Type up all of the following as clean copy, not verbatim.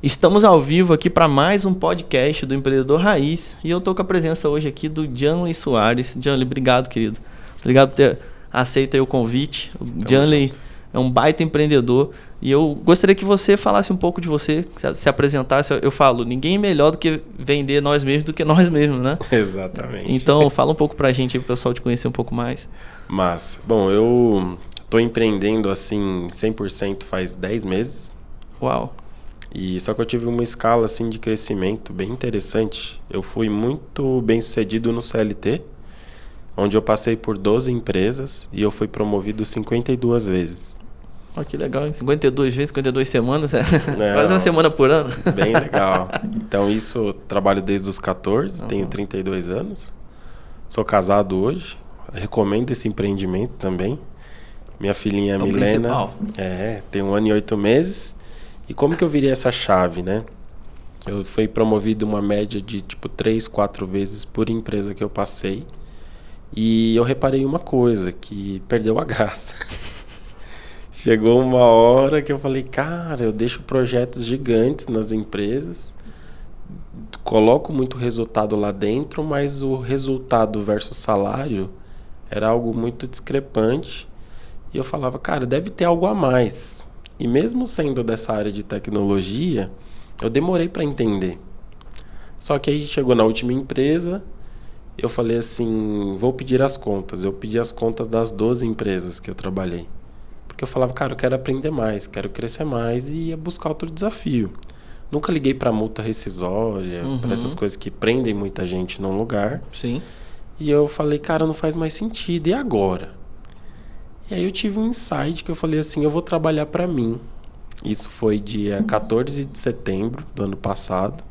Estamos ao vivo aqui para mais um podcast do Empreendedor Raiz e eu estou com a presença hoje aqui do Janley Soares. Janley, obrigado, querido. Obrigado por ter aceito aí o convite. O Janley é um baita empreendedor e eu gostaria que você falasse um pouco de você, se apresentasse. Eu falo, ninguém é melhor do que vender nós mesmos do que nós mesmos, né? Exatamente. Então, fala um pouco para a gente aí, para o pessoal te conhecer um pouco mais. Mas, bom, eu estou empreendendo assim 100% faz 10 meses. Uau! E só que eu tive uma escala assim de crescimento bem interessante. Eu fui muito bem sucedido no CLT, onde eu passei por 12 empresas e eu fui promovido 52 vezes. Oh, que legal, hein? 52 vezes, 52 semanas, quase uma semana por ano. Bem legal. Então isso, eu trabalho desde os 14, tenho 32 anos, sou casado hoje, recomendo esse empreendimento também. Minha filhinha Milena tem 1 ano e 8 meses. E como que eu virei essa chave, né? Eu fui promovido uma média de tipo 3, 4 vezes por empresa que eu passei. E eu reparei uma coisa, que perdeu a graça. Chegou uma hora que eu falei, cara, eu deixo projetos gigantes nas empresas, coloco muito resultado lá dentro, mas o resultado versus salário era algo muito discrepante. E eu falava, cara, deve ter algo a mais. E mesmo sendo dessa área de tecnologia, eu demorei para entender. Só que aí chegou na última empresa, eu falei assim, vou pedir as contas. Eu pedi as contas das 12 empresas que eu trabalhei. Porque eu falava, cara, eu quero aprender mais, quero crescer mais e ia buscar outro desafio. Nunca liguei para multa rescisória, para essas coisas que prendem muita gente num lugar. Sim. E eu falei, cara, não faz mais sentido. E agora? E aí eu tive um insight que eu falei assim, eu vou trabalhar para mim. Isso foi dia 14 de setembro do ano passado.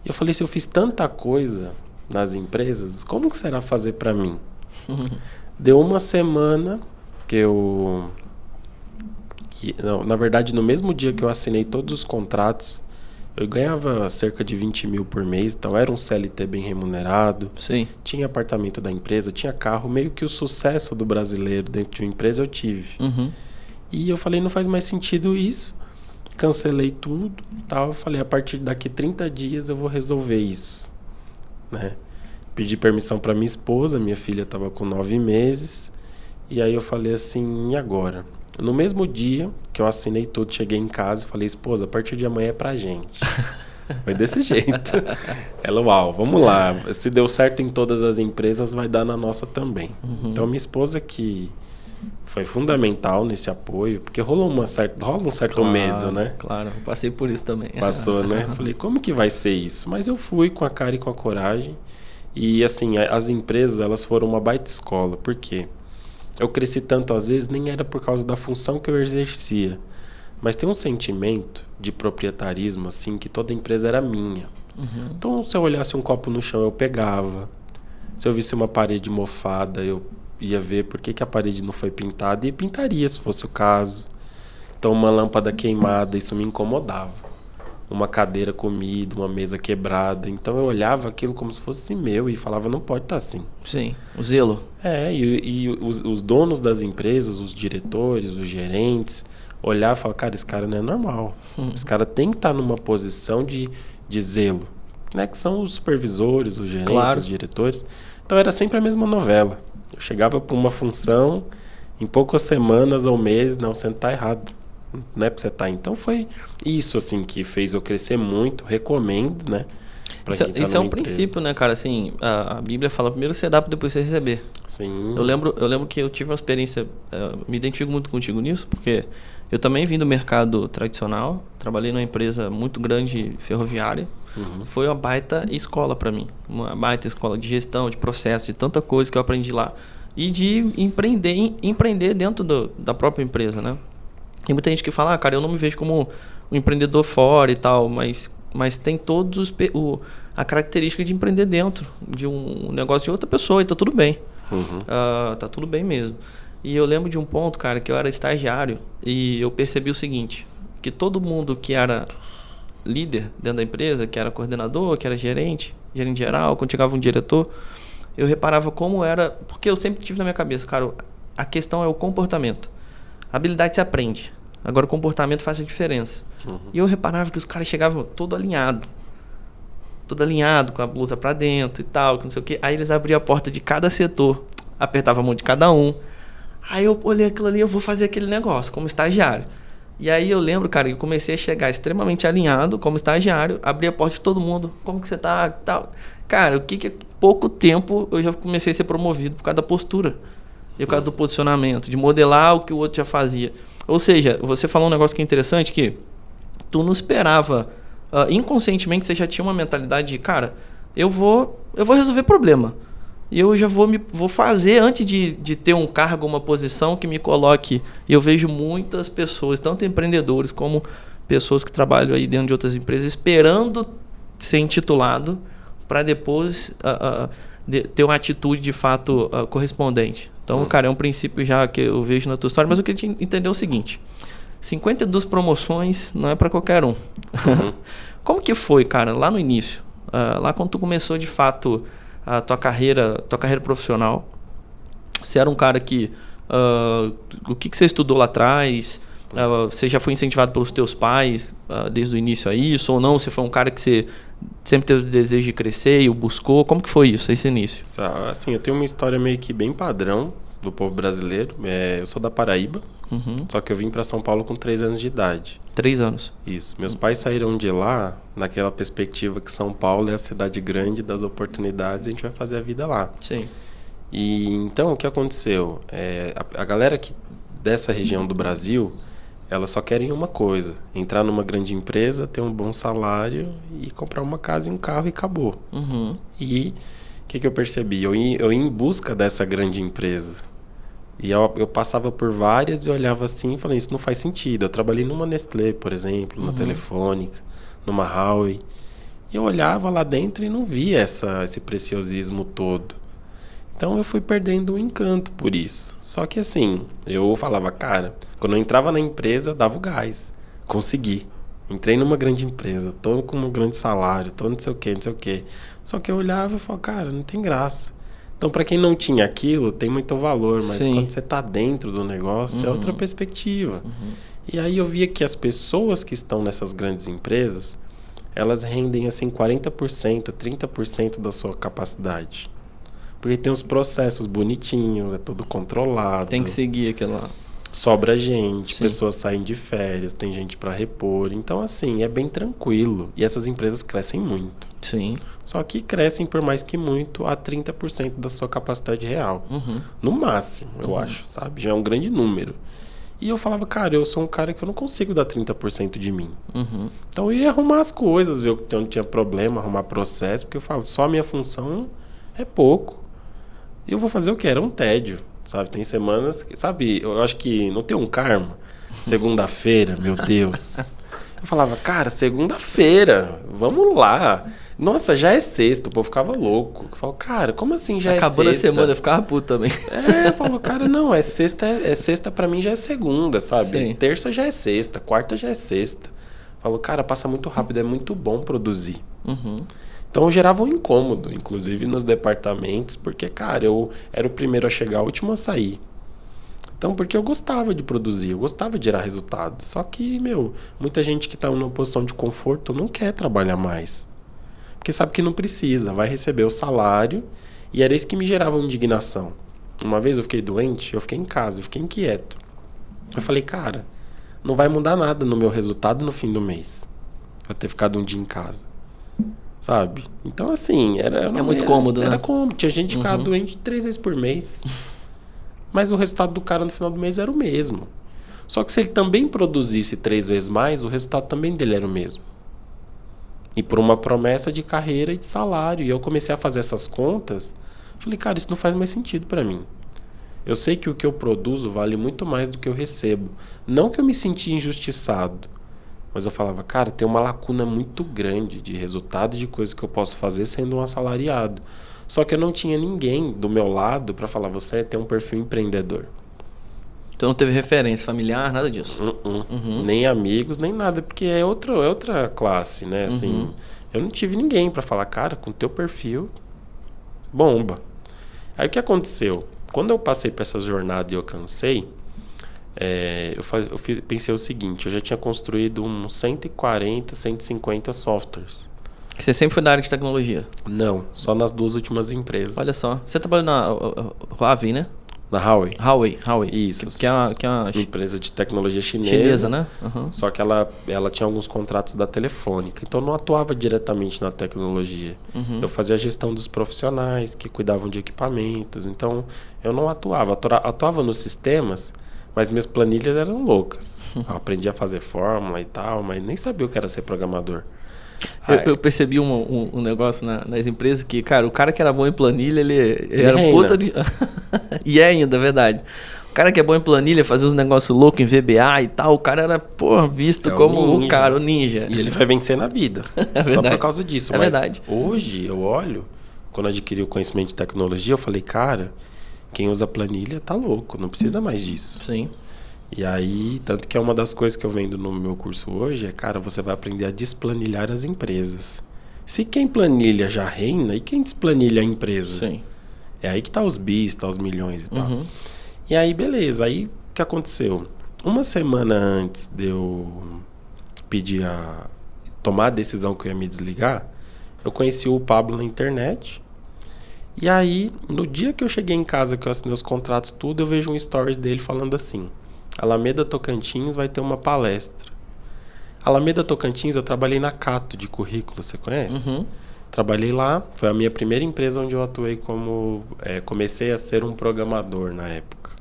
E eu falei, se eu fiz tanta coisa nas empresas, como que será fazer para mim? Deu uma semana na verdade, no mesmo dia que eu assinei todos os contratos, eu ganhava cerca de 20 mil por mês, então era um CLT bem remunerado. Sim. Tinha apartamento da empresa, tinha carro, meio que o sucesso do brasileiro dentro de uma empresa eu tive. E eu falei, não faz mais sentido isso. Cancelei tudo, tal. Eu falei, a partir daqui 30 dias eu vou resolver isso, né? Pedi permissão para minha esposa, minha filha estava com 9 meses. E aí eu falei assim, e agora? No mesmo dia que eu assinei tudo, cheguei em casa e falei, esposa, a partir de amanhã é pra gente. Foi desse jeito. Ela, uau, vamos lá. Se deu certo em todas as empresas, vai dar na nossa também. Então, minha esposa que foi fundamental nesse apoio, porque rola um certo medo, né? Claro, eu passei por isso também. Passou, né? Falei, como que vai ser isso? Mas eu fui com a cara e com a coragem. E, assim, as empresas, elas foram uma baita escola. Por quê? Eu cresci tanto, às vezes, nem era por causa da função que eu exercia. Mas tem um sentimento de proprietarismo, assim, que toda empresa era minha. Então, se eu olhasse um copo no chão, eu pegava. Se eu visse uma parede mofada, eu ia ver por que a parede não foi pintada e pintaria, se fosse o caso. Então, uma lâmpada queimada, isso me incomodava. Uma cadeira comida, uma mesa quebrada. Então, eu olhava aquilo como se fosse meu e falava, não pode estar assim. Sim, o zelo. E os donos das empresas, os diretores, os gerentes, olhar e falar, cara, esse cara não é normal. Esse cara tem que estar numa posição de zelo, né? Que são os supervisores, os gerentes, os diretores. Então era sempre a mesma novela. Eu chegava para uma função, em poucas semanas ou meses, não, você está errado. Não é para você estar. Então foi isso assim que fez eu crescer muito, recomendo, né? Isso é um princípio, né, cara? Assim, a Bíblia fala primeiro você dá para depois você receber. Sim. Eu lembro que eu tive uma experiência, me identifico muito contigo nisso, porque eu também vim do mercado tradicional, trabalhei numa empresa muito grande ferroviária. Foi uma baita escola para mim, uma baita escola de gestão, de processo, de tanta coisa que eu aprendi lá e de empreender dentro da própria empresa, né? Tem muita gente que fala, cara, eu não me vejo como um empreendedor fora e tal, mas tem todos a característica de empreender dentro de um negócio de outra pessoa e tá tudo bem. Tá tudo bem mesmo. E eu lembro de um ponto, cara, que eu era estagiário e eu percebi o seguinte, que todo mundo que era líder dentro da empresa, que era coordenador, que era gerente geral, quando chegava um diretor, eu reparava como era, porque eu sempre tive na minha cabeça, cara, a questão é o comportamento. A habilidade se aprende. Agora o comportamento faz a diferença. E eu reparava que os caras chegavam todo alinhado, com a blusa pra dentro e tal, que não sei o quê. Aí eles abriam a porta de cada setor, apertavam a mão de cada um. Aí eu olhei aquilo ali, eu vou fazer aquele negócio como estagiário. E aí eu lembro, cara, que eu comecei a chegar extremamente alinhado como estagiário, abri a porta de todo mundo, como que você tá, tal. Cara, o que pouco tempo eu já comecei a ser promovido por causa da postura. E por causa do posicionamento, de modelar o que o outro já fazia. Ou seja, você falou um negócio que é interessante, que tu não esperava, inconscientemente você já tinha uma mentalidade de, cara, eu vou resolver problema. E eu já vou fazer antes de ter um cargo, uma posição que me coloque. E eu vejo muitas pessoas, tanto empreendedores como pessoas que trabalham aí dentro de outras empresas, esperando ser intitulado para depois ter uma atitude de fato correspondente. Então, cara, é um princípio já que eu vejo na tua história, mas eu queria entender o seguinte: 52 promoções não é para qualquer um. Como que foi, cara, lá no início? Lá quando tu começou de fato a tua carreira profissional, você era um cara que... o que você estudou lá atrás? Você já foi incentivado pelos teus pais desde o início a isso? Ou não? Você foi um cara que você sempre teve o desejo de crescer e o buscou? Como que foi isso, esse início? Assim, eu tenho uma história meio que bem padrão do povo brasileiro. Eu sou da Paraíba, só que eu vim para São Paulo com 3 anos de idade. 3 anos. Isso. Meus pais saíram de lá naquela perspectiva que São Paulo é a cidade grande das oportunidades e a gente vai fazer a vida lá. Sim. E então, o que aconteceu? A galera dessa região do Brasil, elas só querem uma coisa: entrar numa grande empresa, ter um bom salário e comprar uma casa e um carro e acabou. E o que eu percebi? Eu ia em busca dessa grande empresa. E eu passava por várias e olhava assim e falei, isso não faz sentido. Eu trabalhei numa Nestlé, por exemplo, na Telefônica, numa Huawei. E eu olhava lá dentro e não via esse preciosismo todo. Então eu fui perdendo o encanto por isso. Só que assim, eu falava, cara, quando eu entrava na empresa, eu dava o gás. Consegui. Entrei numa grande empresa, tô com um grande salário, tô não sei o quê. Só que eu olhava e falava, cara, não tem graça. Então, para quem não tinha aquilo, tem muito valor, mas quando você tá dentro do negócio, é outra perspectiva. E aí eu via que as pessoas que estão nessas grandes empresas, elas rendem assim 40%, 30% da sua capacidade. Porque tem os processos bonitinhos, é tudo controlado. Tem que seguir aquilo lá. Sobra gente, pessoas saem de férias, tem gente para repor. Então, assim, é bem tranquilo. E essas empresas crescem muito. Sim. Só que crescem por mais que muito a 30% da sua capacidade real. No máximo, eu acho, sabe? Já é um grande número. E eu falava, cara, eu sou um cara que eu não consigo dar 30% de mim. Então eu ia arrumar as coisas, ver onde tinha problema, arrumar processo, porque eu falo, só a minha função é pouco. E eu vou fazer o quê? Era um tédio. Sabe, tem semanas... Sabe, eu acho que não tem um karma. Segunda-feira, meu Deus. Eu falava, cara, segunda-feira, vamos lá. Nossa, já é sexta. O povo ficava louco. Eu falava, cara, como assim já é sexta? Acabou a semana, eu ficava puto também. Eu falava, cara, não, é sexta pra mim já é segunda, sabe? Sim. Terça já é sexta, quarta já é sexta. Eu falo, cara, passa muito rápido, é muito bom produzir. Então eu gerava um incômodo, inclusive nos departamentos, porque, cara, eu era o primeiro a chegar, o último a sair. Então, porque eu gostava de produzir, eu gostava de gerar resultado. Só que, muita gente que está numa posição de conforto não quer trabalhar mais. Porque sabe que não precisa, vai receber o salário, e era isso que me gerava indignação. Uma vez eu fiquei doente, eu fiquei em casa, eu fiquei inquieto. Eu falei, cara, não vai mudar nada no meu resultado no fim do mês. Eu ter ficado um dia em casa. Sabe? Então, assim, era muito cômodo, né? Era cômodo. Tinha gente que ficava doente 3 vezes por mês. Mas o resultado do cara no final do mês era o mesmo. Só que se ele também produzisse 3 vezes mais, o resultado também dele era o mesmo. E por uma promessa de carreira e de salário. E eu comecei a fazer essas contas. Falei, cara, isso não faz mais sentido pra mim. Eu sei que o que eu produzo vale muito mais do que eu recebo. Não que eu me senti injustiçado. Mas eu falava, cara, tem uma lacuna muito grande de resultado de coisas que eu posso fazer sendo um assalariado. Só que eu não tinha ninguém do meu lado para falar, você tem um perfil empreendedor. Então não teve referência familiar, nada disso? Nem amigos, nem nada, porque é outra classe, né? Assim, eu não tive ninguém para falar, cara, com teu perfil, bomba. Aí o que aconteceu? Quando eu passei por essa jornada e eu cansei, Pensei o seguinte, eu já tinha construído uns 140, 150 softwares. Você sempre foi da área de tecnologia? Não, só nas 2 últimas empresas. Olha só. Você trabalhou na Huawei, né? Na Huawei. Huawei. Isso. Que é uma empresa de tecnologia chinesa. Chinesa, né? Uhum. Só que ela tinha alguns contratos da Telefônica. Então, eu não atuava diretamente na tecnologia. Eu fazia a gestão dos profissionais que cuidavam de equipamentos. Então, eu não atuava. Atuava nos sistemas, mas minhas planilhas eram loucas. Eu aprendi a fazer fórmula e tal, mas nem sabia o que era ser programador. Eu percebi um negócio nas empresas que, cara, o cara que era bom em planilha, ele era puta de... E é ainda, é verdade. O cara que é bom em planilha, fazia uns negócios loucos em VBA e tal, o cara era, visto como o cara, o ninja. E ele vai vencer na vida. É só por causa disso. É mas verdade. Hoje, eu olho, quando eu adquiri o conhecimento de tecnologia, eu falei, cara, quem usa planilha tá louco, não precisa mais disso. Sim. E aí, tanto que é uma das coisas que eu vendo no meu curso hoje, cara, você vai aprender a desplanilhar as empresas. Se quem planilha já reina, e quem desplanilha a empresa? Sim. É aí que tá os bis, tá os milhões e tal. E aí, beleza. Aí, o que aconteceu? Uma semana antes de eu tomar a decisão que eu ia me desligar, eu conheci o Pablo na internet. E aí, no dia que eu cheguei em casa, que eu assinei os contratos, tudo, eu vejo um stories dele falando assim: Alameda Tocantins vai ter uma palestra. Alameda Tocantins, eu trabalhei na Cato de currículo, você conhece? Trabalhei lá, foi a minha primeira empresa onde eu atuei como... comecei a ser um programador na época.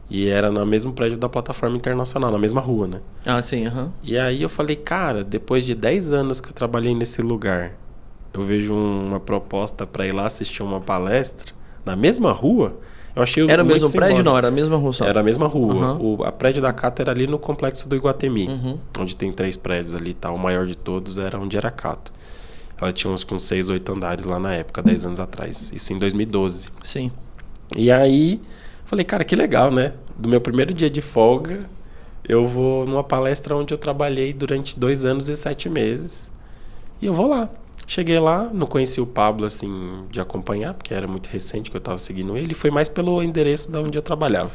E era no mesmo prédio da plataforma internacional, na mesma rua, né? Ah, sim, E aí eu falei, cara, depois de 10 anos que eu trabalhei nesse lugar, eu vejo uma proposta para ir lá assistir uma palestra na mesma rua. Eu achei Era o mesmo simbólico. prédio? Não, era a mesma rua só. Era a mesma rua. A prédio da Cato era ali no complexo do Iguatemi, onde tem 3 prédios ali e tal. O maior de todos era onde era a Cato. Ela tinha uns com 6, 8 andares lá na época, 10 anos atrás. Isso em 2012. Sim. E aí, falei, cara, que legal, né? Do meu primeiro dia de folga, eu vou numa palestra onde eu trabalhei durante 2 anos e 7 meses. E eu vou lá. Cheguei lá, não conheci o Pablo, assim, de acompanhar, porque era muito recente que eu estava seguindo ele. Foi mais pelo endereço de onde eu trabalhava.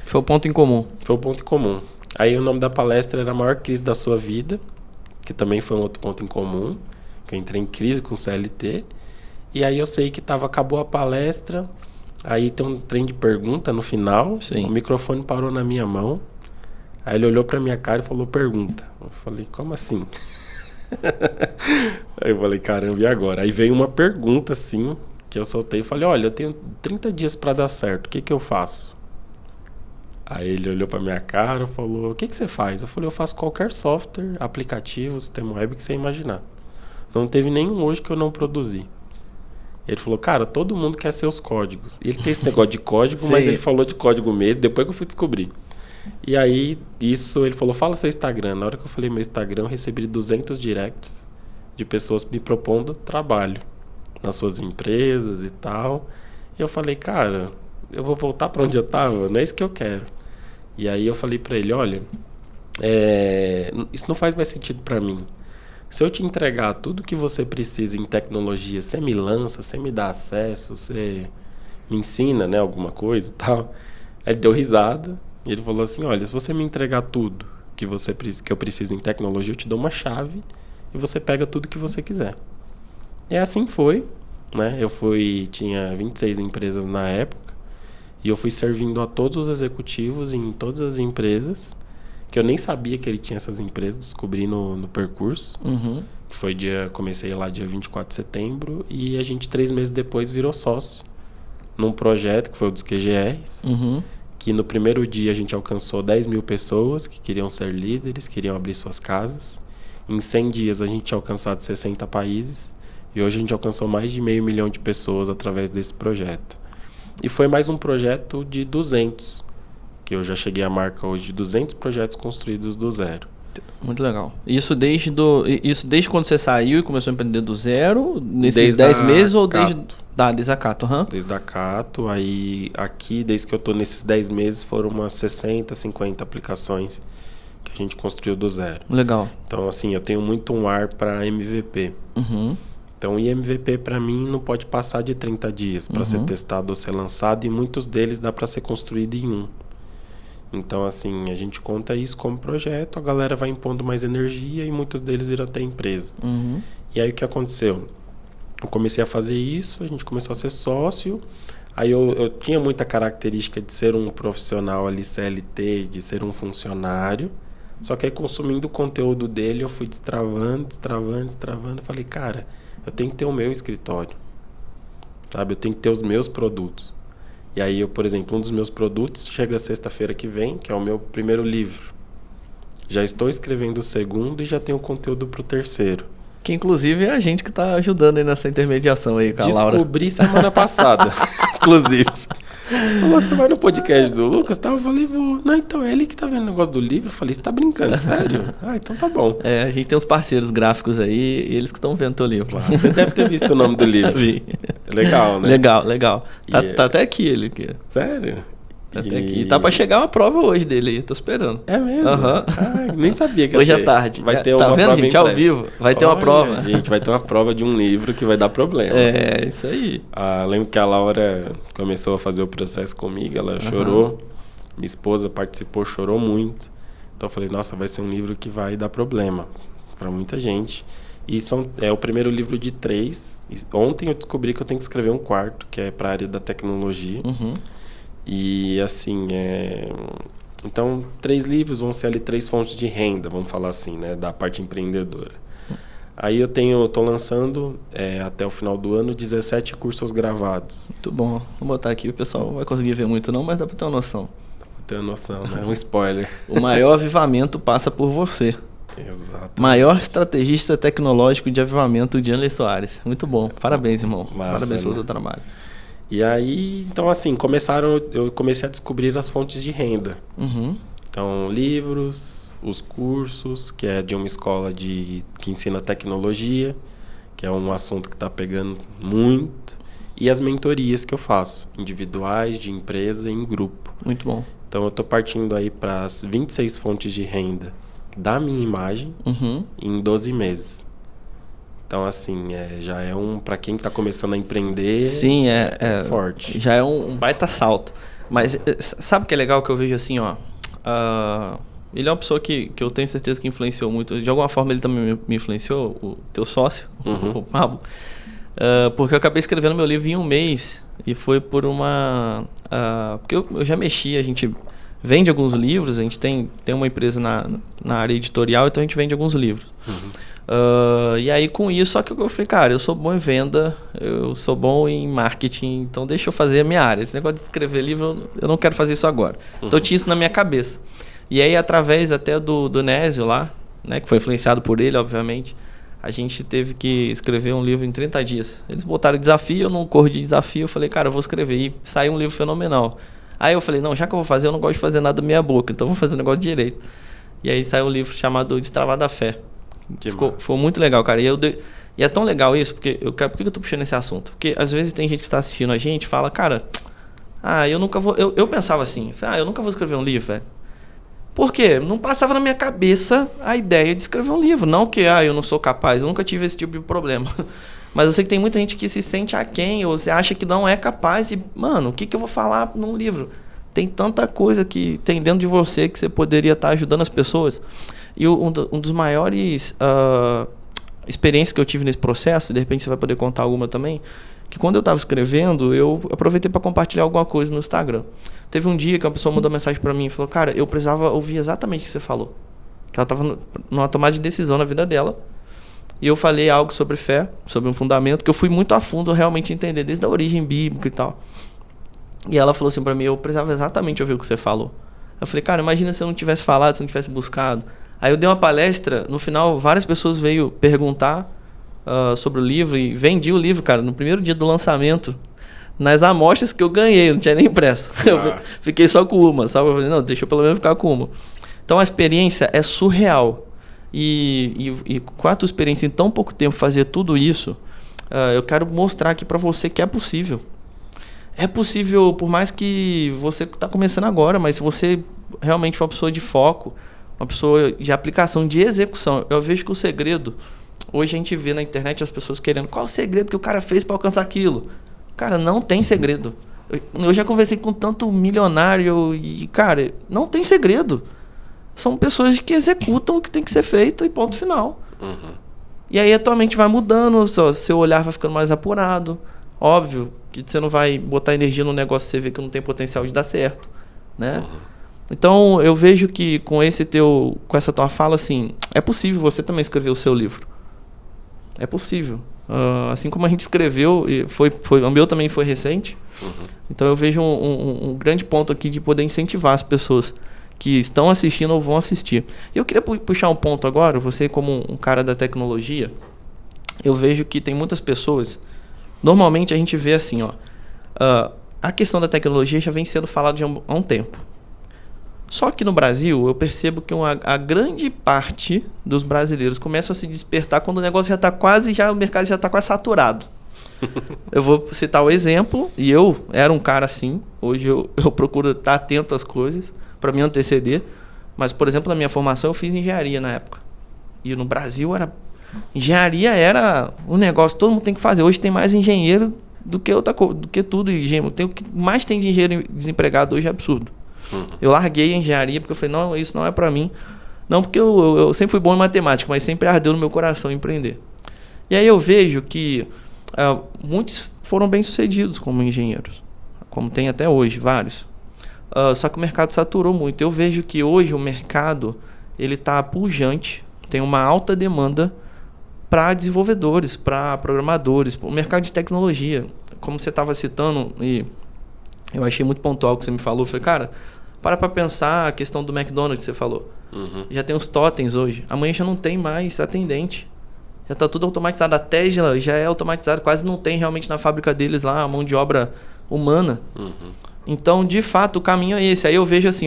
Foi o ponto em comum. Foi o ponto em comum. Aí o nome da palestra era A Maior Crise da Sua Vida, que também foi um outro ponto em comum, que eu entrei em crise com o CLT. E aí eu sei que acabou a palestra, aí tem um trem de pergunta no final. Sim. O microfone parou na minha mão. Aí ele olhou pra minha cara e falou, pergunta. Eu falei, como assim? Aí eu falei, caramba, e agora? Aí veio uma pergunta assim, que eu soltei e falei, olha, eu tenho 30 dias pra dar certo, o que eu faço? Aí ele olhou pra minha cara e falou, o que você faz? Eu falei, eu faço qualquer software, aplicativo, sistema web que você imaginar. Não teve nenhum hoje que eu não produzi. Ele falou, cara, todo mundo quer seus códigos. E ele tem esse negócio de código, mas ele falou de código mesmo, depois que eu fui descobrir. E aí, ele falou, fala seu Instagram. Na hora que eu falei meu Instagram, eu recebi 200 directs de pessoas me propondo trabalho nas suas empresas e tal. E eu falei, cara, eu vou voltar para onde eu tava, não é isso que eu quero. E aí eu falei para ele, olha, isso não faz mais sentido para mim. Se eu te entregar tudo que você precisa em tecnologia, você me lança, você me dá acesso, você me ensina, né, alguma coisa e tal. Aí ele deu risada e ele falou assim, olha, se você me entregar tudo que eu preciso em tecnologia, eu te dou uma chave e você pega tudo que você quiser. E assim foi, né? Tinha 26 empresas na época e eu fui servindo a todos os executivos em todas as empresas, que eu nem sabia que ele tinha essas empresas, descobri no percurso. Que comecei lá dia 24 de setembro e a gente 3 meses depois virou sócio num projeto que foi o dos QGRs, que no primeiro dia a gente alcançou 10 mil pessoas que queriam ser líderes, queriam abrir suas casas. Em 100 dias a gente tinha alcançado 60 países e hoje a gente alcançou mais de 500 mil de pessoas através desse projeto. E foi mais um projeto de 200, que eu já cheguei à marca hoje de 200 projetos construídos do zero. Muito legal. Isso desde quando você saiu e começou a empreender do zero, nesses 10 meses ou desde a Cato? Desde a Cato, aí aqui, desde que eu estou nesses 10 meses, foram umas 60, 50 aplicações que a gente construiu do zero. Legal. Então, assim, eu tenho muito um ar para MVP. Então, e MVP para mim não pode passar de 30 dias para ser testado ou ser lançado, e muitos deles dá para ser construído em 1. Então, assim, a gente conta isso como projeto, a galera vai impondo mais energia e muitos deles viram até empresa. E aí, o que aconteceu? Eu comecei a fazer isso, a gente começou a ser sócio. Aí eu tinha muita característica de ser um profissional ali CLT, de ser um funcionário. Só que aí, consumindo o conteúdo dele, eu fui destravando. Falei, cara, eu tenho que ter o meu escritório. Sabe? Eu tenho que ter os meus produtos. E aí, por exemplo, um dos meus produtos chega sexta-feira que vem, que é o meu primeiro livro. Já estou escrevendo o segundo e já tenho conteúdo para o terceiro. Que inclusive é a gente que está ajudando aí nessa intermediação aí com a Laura. Descobri semana passada, inclusive. Falou, você vai no podcast do Lucas? Eu falei, vou. Não, então é ele que tá vendo o negócio do livro. Eu falei, você tá brincando, sério? Então tá bom. A gente tem uns parceiros gráficos aí e eles que estão vendo o livro. Você deve ter visto o nome do livro. Vi. Legal, né? Legal. Tá até aqui ele. Aqui. Sério? Tá até aqui. E tá pra chegar uma prova hoje dele aí, tô esperando. É mesmo? Nem sabia que hoje à tarde. Vai ter tá uma vendo, prova gente? Ao vivo. Vai ter uma prova. Gente, vai ter uma prova de um livro que vai dar problema. Isso aí. Lembro que a Laura começou a fazer o processo comigo, ela chorou. Minha esposa participou, chorou muito. Então eu falei, nossa, vai ser um livro que vai dar problema pra muita gente. E é o primeiro livro de 3. Ontem eu descobri que eu tenho que escrever um 4º, que é pra área da tecnologia. E assim, então 3 livros vão ser ali 3 fontes de renda, vamos falar assim, né, da parte empreendedora. Aí eu tô lançando até o final do ano 17 cursos gravados. Muito bom. Vou botar aqui, o pessoal não vai conseguir ver muito não, mas dá pra ter uma noção. Dá pra ter uma noção, né? Um spoiler. O maior avivamento passa por você. Exato. Maior estrategista tecnológico de avivamento, Janley Soares. Muito bom. Parabéns, irmão. Massa, parabéns pelo né? seu trabalho. E aí, então assim, eu comecei a descobrir as fontes de renda. Então, livros, os cursos, que é de uma escola que ensina tecnologia, que é um assunto que está pegando muito, e as mentorias que eu faço, individuais, de empresa e em grupo. Muito bom. Então, eu estou partindo aí para as 26 fontes de renda da minha imagem em 12 meses. Então, assim, já é para quem está começando a empreender, sim, é forte. Já é um baita salto. Mas sabe o que é legal que eu vejo assim, ó? Ele é uma pessoa que eu tenho certeza que influenciou muito. De alguma forma ele também me influenciou, o teu sócio, o Pablo. Porque eu acabei escrevendo meu livro em um mês. E foi por porque eu já mexi, a gente vende alguns livros, a gente tem uma empresa na área editorial, então a gente vende alguns livros. E aí com isso, só que eu falei, cara, eu sou bom em venda, eu sou bom em marketing, então deixa eu fazer a minha área. Esse negócio de escrever livro, eu não quero fazer isso agora. Então eu tinha isso na minha cabeça. E aí através até do Nésio lá, né, que foi influenciado por ele, obviamente, a gente teve que escrever um livro em 30 dias. Eles botaram desafio, eu não corro de desafio, eu falei, cara, eu vou escrever. E saiu um livro fenomenal. Aí eu falei, não, já que eu vou fazer, eu não gosto de fazer nada da minha boca, então eu vou fazer um negócio direito. E aí saiu um livro chamado Destravar da Fé. Ficou muito legal, cara. E é tão legal isso, porque por que eu tô puxando esse assunto? Porque às vezes tem gente que tá assistindo a gente e fala, cara, eu nunca vou... Eu pensava assim, eu nunca vou escrever um livro, velho. Por quê? Não passava na minha cabeça a ideia de escrever um livro. Não que, eu não sou capaz, eu nunca tive esse tipo de problema. Mas eu sei que tem muita gente que se sente aquém, ou você acha que não é capaz e, mano, o que eu vou falar num livro? Tem tanta coisa que tem dentro de você que você poderia estar ajudando as pessoas. E um dos maiores experiências que eu tive nesse processo, e de repente você vai poder contar alguma também, que quando eu estava escrevendo, eu aproveitei para compartilhar alguma coisa no Instagram. Teve um dia que uma pessoa mandou mensagem para mim e falou, cara, eu precisava ouvir exatamente o que você falou. Que ela estava numa tomada de decisão na vida dela. E eu falei algo sobre fé, sobre um fundamento, que eu fui muito a fundo realmente entender, desde a origem bíblica e tal. E ela falou assim para mim, eu precisava exatamente ouvir o que você falou. Eu falei, cara, imagina se eu não tivesse falado, se eu não tivesse buscado. Aí eu dei uma palestra, no final várias pessoas veio perguntar sobre o livro e vendi o livro, cara, no primeiro dia do lançamento, nas amostras que eu ganhei, não tinha nem impresso. Eu fiquei só com uma, sabe? Eu falei, não, deixa eu pelo menos ficar com uma. Então a experiência é surreal. E com a tua experiência em tão pouco tempo fazer tudo isso, eu quero mostrar aqui pra você que é possível. É possível, por mais que você está começando agora, mas se você realmente for uma pessoa de foco, uma pessoa de aplicação, de execução, eu vejo que o segredo, hoje a gente vê na internet as pessoas querendo, qual o segredo que o cara fez para alcançar aquilo? Cara, não tem segredo. Eu já conversei com tanto milionário e, cara, não tem segredo. São pessoas que executam o que tem que ser feito e ponto final. E aí a tua mente vai mudando, seu olhar vai ficando mais apurado. Óbvio que você não vai botar energia no negócio que você vê que não tem potencial de dar certo, né? Então eu vejo que com essa tua fala, assim, é possível você também escrever o seu livro. É possível. Assim como a gente escreveu, o meu também foi recente. Então eu vejo um grande ponto aqui de poder incentivar as pessoas que estão assistindo ou vão assistir. Eu queria puxar um ponto agora, você como um cara da tecnologia, eu vejo que tem muitas pessoas, normalmente a gente vê assim, a questão da tecnologia já vem sendo falada há um tempo. Só que no Brasil, eu percebo que a grande parte dos brasileiros começam a se despertar quando o negócio já está o mercado já está quase saturado. Eu vou citar o exemplo, e eu era um cara assim, hoje eu procuro estar atento às coisas para me anteceder, mas, por exemplo, na minha formação eu fiz engenharia na época. E no Brasil engenharia era um negócio, todo mundo tem que fazer. Hoje tem mais engenheiro do que tudo. O que mais tem de engenheiro desempregado hoje é absurdo. Eu larguei a engenharia porque eu falei, não, isso não é pra mim. Não porque eu sempre fui bom em matemática, mas sempre ardeu no meu coração empreender. E aí eu vejo que muitos foram bem-sucedidos como engenheiros, como tem até hoje, vários. Só que o mercado saturou muito. Eu vejo que hoje o mercado ele tá pujante, tem uma alta demanda para desenvolvedores, para programadores, o mercado de tecnologia. Como você estava citando, e eu achei muito pontual o que você me falou, eu falei, cara, para pensar a questão do McDonald's que você falou. Já tem os totens hoje. Amanhã já não tem mais atendente. Já está tudo automatizado. A Tesla já é automatizada. Quase não tem realmente na fábrica deles lá a mão de obra humana. Então, de fato, o caminho é esse. Aí eu vejo assim,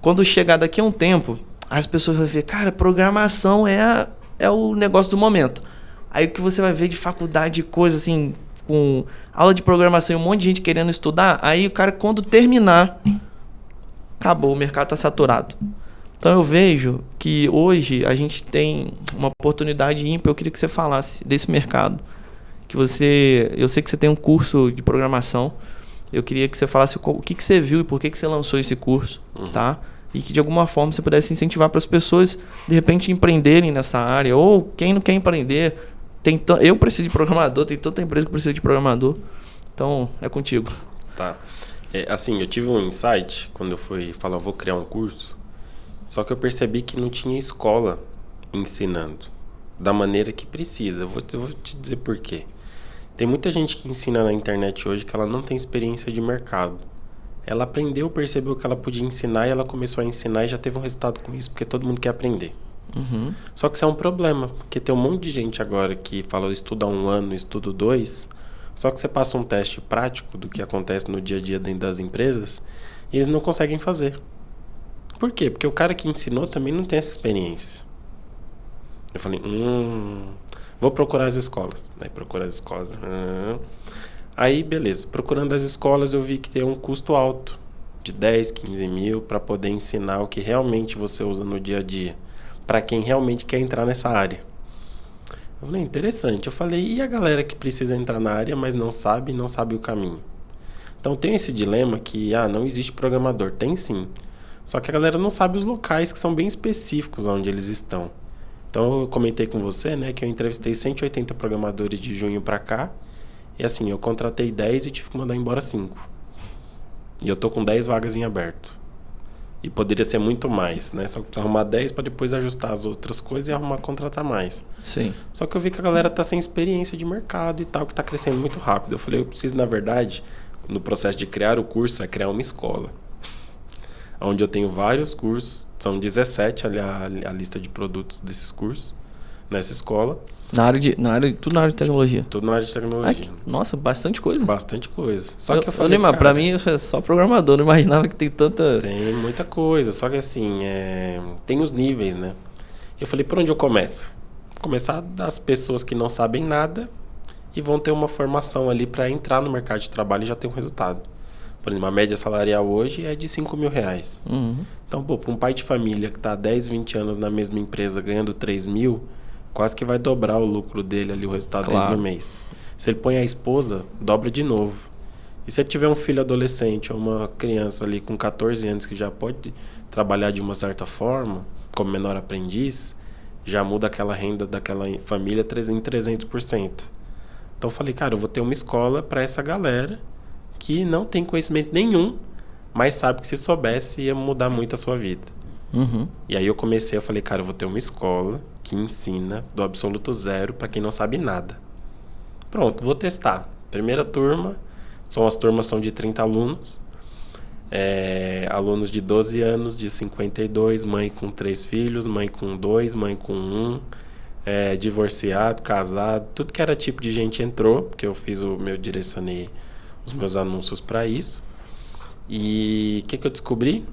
quando chegar daqui a um tempo, as pessoas vão ver, cara, programação é o negócio do momento. Aí o que você vai ver de faculdade, de coisa assim, com aula de programação e um monte de gente querendo estudar, aí o cara, quando terminar, acabou, o mercado está saturado. Então eu vejo que hoje a gente tem uma oportunidade ímpar. Eu queria que você falasse desse mercado. Eu sei que você tem um curso de programação. Eu queria que você falasse o que você viu e por que você lançou esse curso, tá? E que de alguma forma você pudesse incentivar para as pessoas de repente empreenderem nessa área. Ou quem não quer empreender, eu preciso de programador, tem tanta empresa que precisa de programador. Então é contigo. Tá. Assim, eu tive um insight quando eu fui falar, vou criar um curso. Só que eu percebi que não tinha escola ensinando da maneira que precisa. Eu vou te dizer por quê. Tem muita gente que ensina na internet hoje que ela não tem experiência de mercado. Ela aprendeu, percebeu que ela podia ensinar e ela começou a ensinar e já teve um resultado com isso, porque todo mundo quer aprender. Só que isso é um problema, porque tem um monte de gente agora que fala, eu estudo há 1 ano, estudo 2, só que você passa um teste prático do que acontece no dia a dia dentro das empresas e eles não conseguem fazer. Por quê? Porque o cara que ensinou também não tem essa experiência. Eu falei, vou procurar as escolas. Aí procura as escolas. Aí, beleza. Procurando as escolas, eu vi que tem um custo alto, de 10, 15 mil, para poder ensinar o que realmente você usa no dia a dia, para quem realmente quer entrar nessa área. Eu falei, interessante. Eu falei, e a galera que precisa entrar na área, mas não sabe o caminho? Então, tem esse dilema que, não existe programador. Tem sim. Só que a galera não sabe os locais que são bem específicos onde eles estão. Então, eu comentei com você, né, que eu entrevistei 180 programadores de junho para cá. E assim, eu contratei 10 e tive que mandar embora 5. E eu tô com 10 vagas em aberto. E poderia ser muito mais, né? Só que precisa arrumar 10 para depois ajustar as outras coisas e contratar mais. Sim. Só que eu vi que a galera tá sem experiência de mercado e tal, que tá crescendo muito rápido. Eu falei, eu preciso, na verdade, no processo de criar o curso, é criar uma escola. Onde eu tenho vários cursos, são 17 a lista de produtos desses cursos, nessa escola. Tudo na área de tecnologia. Tudo na área de tecnologia. Nossa, bastante coisa. Bastante coisa. Só que eu falei, pra mim, eu sou só programador, não imaginava que tem tanta... Tem muita coisa, só que assim, tem os níveis, né? Eu falei, por onde eu começo? Começar das pessoas que não sabem nada e vão ter uma formação ali para entrar no mercado de trabalho e já ter um resultado. Por exemplo, a média salarial hoje é de R$5 mil. Então, para um pai de família que está há 10, 20 anos na mesma empresa ganhando 3 mil, quase que vai dobrar o lucro dele ali, o resultado dele no mês. Se ele põe a esposa, dobra de novo. E se tiver um filho adolescente ou uma criança ali com 14 anos que já pode trabalhar de uma certa forma, como menor aprendiz, já muda aquela renda daquela família em 300%. Então eu falei, cara, eu vou ter uma escola para essa galera que não tem conhecimento nenhum, mas sabe que se soubesse ia mudar muito a sua vida. E aí eu falei, cara, eu vou ter uma escola que ensina do absoluto zero para quem não sabe nada. Pronto, vou testar. Primeira turma, as turmas são de 30 alunos, alunos de 12 anos, de 52, mãe com 3 filhos, mãe com 2, mãe com 1, divorciado, casado, tudo que era tipo de gente entrou, porque eu direcionei os meus anúncios para isso. E o que eu descobri?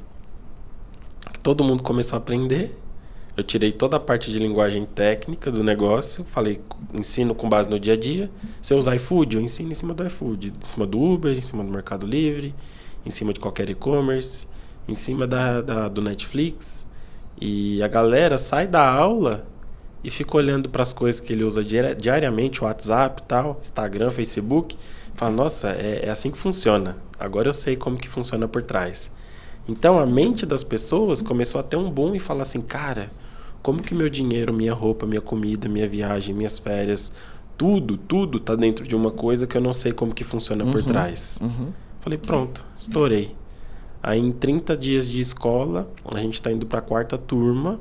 Que todo mundo começou a aprender. Eu tirei toda a parte de linguagem técnica do negócio. Falei, ensino com base no dia a dia. Se eu usar iFood, eu ensino em cima do iFood. Em cima do Uber, em cima do Mercado Livre, em cima de qualquer e-commerce, em cima do Netflix. E a galera sai da aula e fica olhando para as coisas que ele usa diariamente, WhatsApp, tal, Instagram, Facebook. Fala, nossa, é assim que funciona. Agora eu sei como que funciona por trás. Então a mente das pessoas começou a ter um boom e falar assim, cara, como que meu dinheiro, minha roupa, minha comida, minha viagem, minhas férias, tudo tá dentro de uma coisa que eu não sei como que funciona por trás. Falei, pronto, estourei. Aí em 30 dias de escola, a gente está indo para a 4ª turma,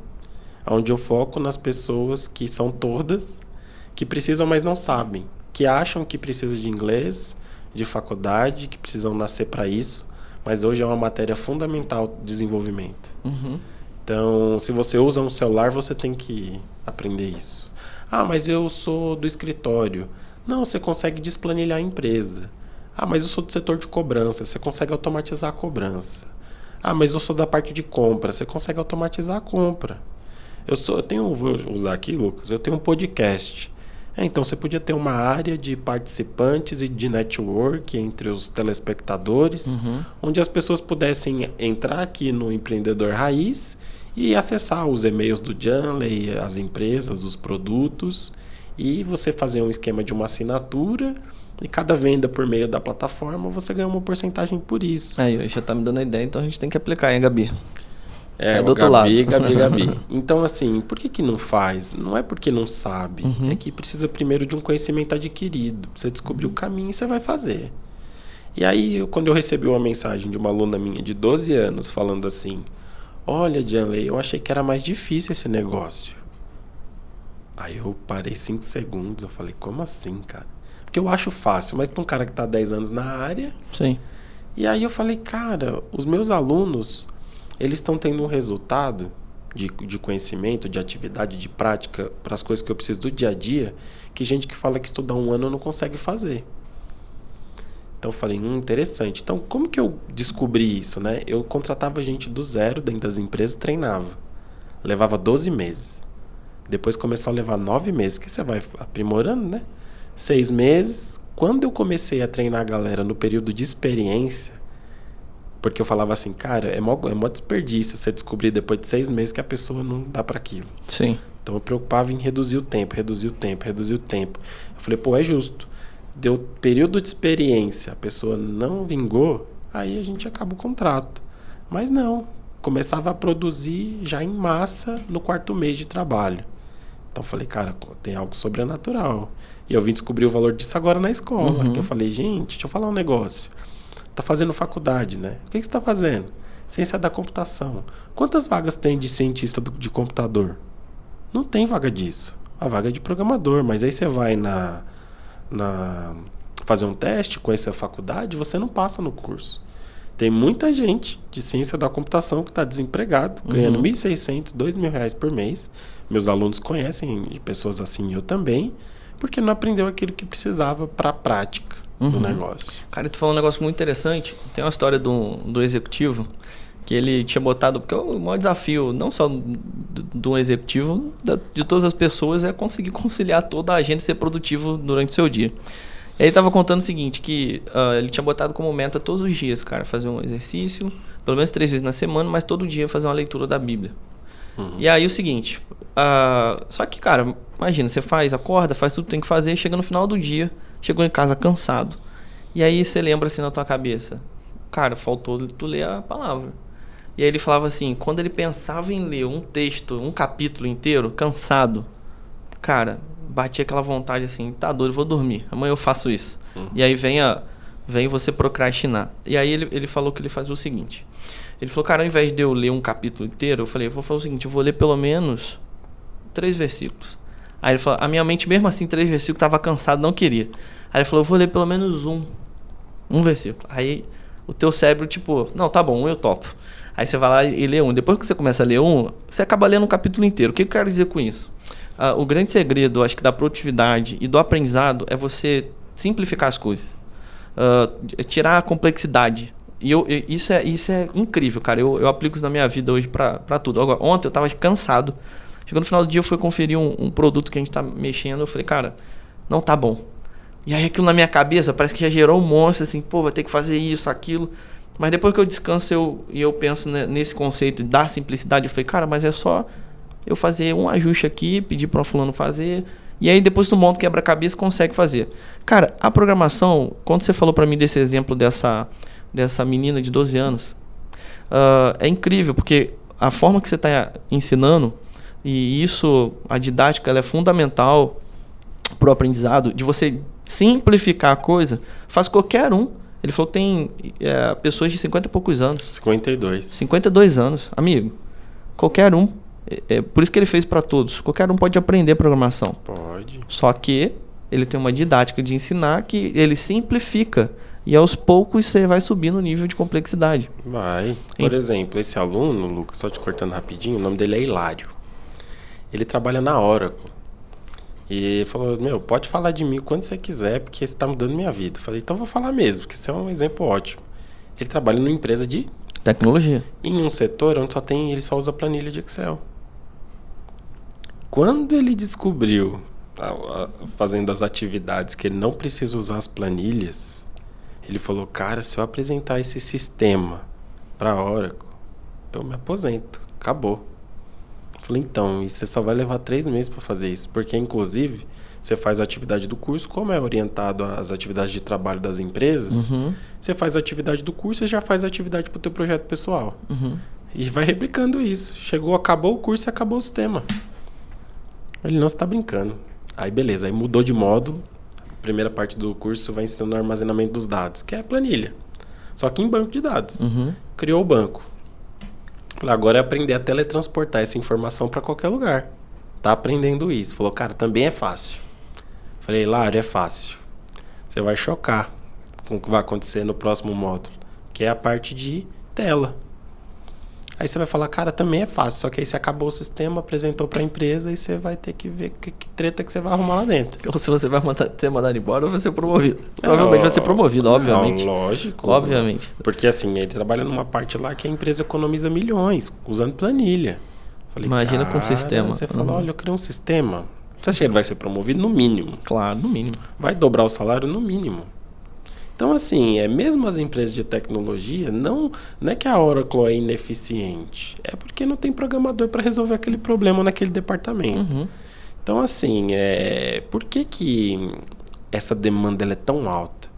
onde eu foco nas pessoas que são todas, que precisam, mas não sabem. Que acham que precisa de inglês, de faculdade, que precisam nascer para isso. Mas hoje é uma matéria fundamental de desenvolvimento. Então, se você usa um celular, você tem que aprender isso. Ah, mas eu sou do escritório. Não, você consegue desplanilhar a empresa. Ah, mas eu sou do setor de cobrança. Você consegue automatizar a cobrança. Ah, mas eu sou da parte de compra. Você consegue automatizar a compra. Vou usar aqui, Lucas, eu tenho um podcast. Então, você podia ter uma área de participantes e de network entre os telespectadores, onde as pessoas pudessem entrar aqui no Empreendedor Raiz e acessar os e-mails do Janley, as empresas, os produtos, e você fazer um esquema de uma assinatura, e cada venda por meio da plataforma, você ganha uma porcentagem por isso. Aí, já tá me dando a ideia, então a gente tem que aplicar, hein, Gabi? Do outro lado. Gabi. Então, assim, por que não faz? Não é porque não sabe. É que precisa primeiro de um conhecimento adquirido. Você descobrir o caminho e você vai fazer. E aí, quando eu recebi uma mensagem de uma aluna minha de 12 anos falando assim, olha, Janley, eu achei que era mais difícil esse negócio. Aí eu parei 5 segundos, eu falei, como assim, cara? Porque eu acho fácil, mas para um cara que está 10 anos na área... Sim. E aí eu falei, cara, os meus alunos... eles estão tendo um resultado de conhecimento, de atividade, de prática para as coisas que eu preciso do dia a dia, que gente que fala que estudar 1 ano não consegue fazer. Então eu falei, interessante. Então como que eu descobri isso, né? Eu contratava gente do zero dentro das empresas, treinava. Levava 12 meses. Depois começou a levar 9 meses, que você vai aprimorando, né? 6 meses. Quando eu comecei a treinar a galera no período de experiência, porque eu falava assim, cara, é mó desperdício você descobrir depois de 6 meses que a pessoa não dá para aquilo. Sim. Então eu preocupava em reduzir o tempo. Eu falei, pô, é justo. Deu período de experiência, a pessoa não vingou, aí a gente acaba o contrato. Mas não, começava a produzir já em massa no 4º mês de trabalho. Então eu falei, cara, tem algo sobrenatural. E eu vim descobrir o valor disso agora na escola. Que eu falei, gente, deixa eu falar um negócio. Tá fazendo faculdade, né? O que você tá fazendo? Ciência da computação. Quantas vagas tem de cientista de computador? Não tem vaga disso. A vaga é de programador, mas aí você vai fazer um teste com essa faculdade, você não passa no curso. Tem muita gente de ciência da computação que está desempregado, ganhando R$1.600, R$2.000 por mês. Meus alunos conhecem de pessoas assim, eu também, porque não aprendeu aquilo que precisava para a prática do negócio. Cara, tu falou um negócio muito interessante. Tem uma história do executivo que ele tinha botado, porque o maior desafio, não só do executivo, de todas as pessoas, é conseguir conciliar toda a agenda e ser produtivo durante o seu dia. E aí ele estava contando o seguinte, que ele tinha botado como meta todos os dias, cara, fazer um exercício, pelo menos 3 vezes na semana, mas todo dia fazer uma leitura da Bíblia. E aí o seguinte, só que, cara, imagina, você acorda, faz tudo que tem que fazer, chega no final do dia, chegou em casa cansado. E aí você lembra assim na tua cabeça, cara, faltou tu ler a palavra. E aí ele falava assim, quando ele pensava em ler um texto, um capítulo inteiro, cansado, cara, batia aquela vontade assim, tá doido, vou dormir, amanhã eu faço isso. E aí vem você procrastinar. E aí ele falou que ele fazia o seguinte, ele falou, cara, ao invés de eu ler um capítulo inteiro, eu falei, vou fazer o seguinte, eu vou ler pelo menos 3 versículos. Aí ele falou, a minha mente mesmo assim, 3 versículos, tava cansado, não queria. Aí ele falou, eu vou ler pelo menos um versículo. Aí o teu cérebro, tipo, não, tá bom, eu topo. Aí você vai lá e lê um. Depois que você começa a ler um, você acaba lendo um capítulo inteiro. O que eu quero dizer com isso? O grande segredo, acho que da produtividade e do aprendizado é você simplificar as coisas. Tirar a complexidade. E isso é incrível, cara. Eu aplico isso na minha vida hoje pra tudo. Agora, ontem eu tava cansado. Chegou no final do dia, eu fui conferir um produto que a gente tá mexendo. Eu falei, cara, não tá bom. E aí aquilo na minha cabeça parece que já gerou um monstro, assim, pô, vai ter que fazer isso, aquilo. Mas depois que eu descanso e eu penso nesse conceito da simplicidade, eu falei, cara, mas é só eu fazer um ajuste aqui, pedir para um fulano fazer, e aí depois tu monta o quebra-cabeça e consegue fazer. Cara, a programação, quando você falou para mim desse exemplo dessa menina de 12 anos, é incrível, porque a forma que você está ensinando, e isso, a didática, ela é fundamental para o aprendizado, de você simplificar a coisa, faz qualquer um. Ele falou que tem pessoas de 50 e poucos anos. 52. 52 anos. Amigo, qualquer um. Por isso que ele fez para todos. Qualquer um pode aprender programação. Pode. Só que ele tem uma didática de ensinar que ele simplifica. E aos poucos você vai subir no nível de complexidade. Vai. Por exemplo, esse aluno, Lucas, só te cortando rapidinho, o nome dele é Hilário. Ele trabalha na Oracle. E ele falou, pode falar de mim quando você quiser, porque você está mudando minha vida. Eu falei, então vou falar mesmo, porque isso é um exemplo ótimo. Ele trabalha numa empresa de tecnologia. Em um setor onde ele só usa planilha de Excel. Quando ele descobriu, fazendo as atividades, que ele não precisa usar as planilhas, ele falou, cara, se eu apresentar esse sistema para a Oracle, eu me aposento. Acabou. Falei, então, e você só vai levar 3 meses para fazer isso, porque inclusive você faz a atividade do curso, como é orientado às atividades de trabalho das empresas, você faz a atividade do curso e já faz a atividade para o teu projeto pessoal. E vai replicando isso. Acabou o curso e acabou o sistema. Ele não está brincando. Aí beleza, aí mudou de módulo. A primeira parte do curso vai ensinando o armazenamento dos dados, que é a planilha. Só que em banco de dados. Criou o banco. Agora é aprender a teletransportar essa informação para qualquer lugar. Tá aprendendo isso. Falou, cara, também é fácil. Falei, Hilário, é fácil. Você vai chocar com o que vai acontecer no próximo módulo, que é a parte de tela. Aí você vai falar, cara, também é fácil. Só que aí você acabou o sistema, apresentou para a empresa e você vai ter que ver que treta que você vai arrumar lá dentro. Ou se você vai ser mandado embora ou vai ser promovido. Provavelmente vai ser promovido, obviamente. Lógico. Obviamente. Porque assim, ele trabalha numa parte lá que a empresa economiza milhões usando planilha. Falei, imagina com um sistema. Você fala, olha, eu criei um sistema. Você acha que ele vai ser promovido? No mínimo. Claro, no mínimo. Vai dobrar o salário? No mínimo. Então, assim, mesmo as empresas de tecnologia, não é que a Oracle é ineficiente. É porque não tem programador para resolver aquele problema naquele departamento. Então, assim, por que essa demanda ela é tão alta?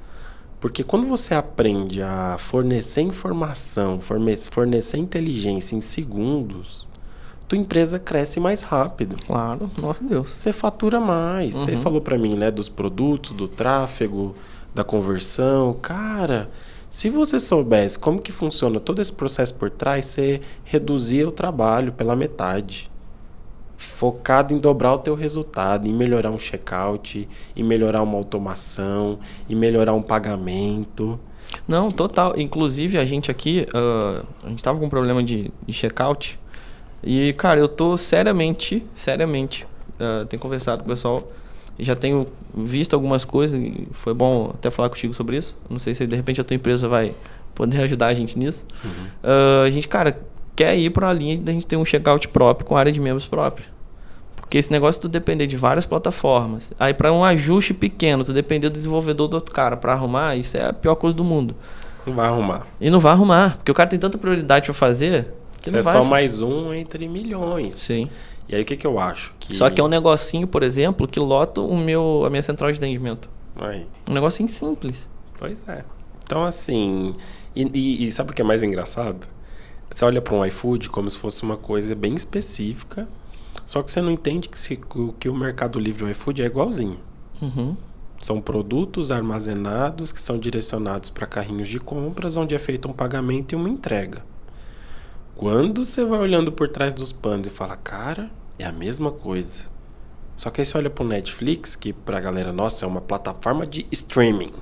Porque quando você aprende a fornecer informação, fornecer inteligência em segundos, tua empresa cresce mais rápido. Claro, nosso Deus. Você fatura mais. Você falou para mim, né, dos produtos, do tráfego, da conversão. Cara, se você soubesse como que funciona todo esse processo por trás, você reduzia o trabalho pela metade. Focado em dobrar o teu resultado, em melhorar um checkout, em melhorar uma automação, em melhorar um pagamento. Não, total. Inclusive, a gente aqui, a gente tava com um problema de checkout. E, cara, eu tô seriamente, tenho conversado com o pessoal. Já tenho visto algumas coisas e foi bom até falar contigo sobre isso. Não sei se de repente a tua empresa vai poder ajudar a gente nisso. A gente, cara, quer ir para a linha da gente ter um checkout próprio com área de membros própria. Porque esse negócio tu depender de várias plataformas. Aí para um ajuste pequeno, tu depender do desenvolvedor do outro cara para arrumar, isso é a pior coisa do mundo. Não vai arrumar. E não vai arrumar, porque o cara tem tanta prioridade para fazer que você não vai. É só mais um entre milhões. Sim. E aí o que eu acho? Só que é um negocinho, por exemplo, que lota a minha central de atendimento. Aí. Um negocinho simples. Pois é. Então, assim... E sabe o que é mais engraçado? Você olha para um iFood como se fosse uma coisa bem específica, só que você não entende que o Mercado Livre do iFood é igualzinho. Uhum. São produtos armazenados que são direcionados para carrinhos de compras, onde é feito um pagamento e uma entrega. Quando você vai olhando por trás dos panos e fala, cara, é a mesma coisa. Só que aí você olha para o Netflix, que pra galera nossa é uma plataforma de streaming.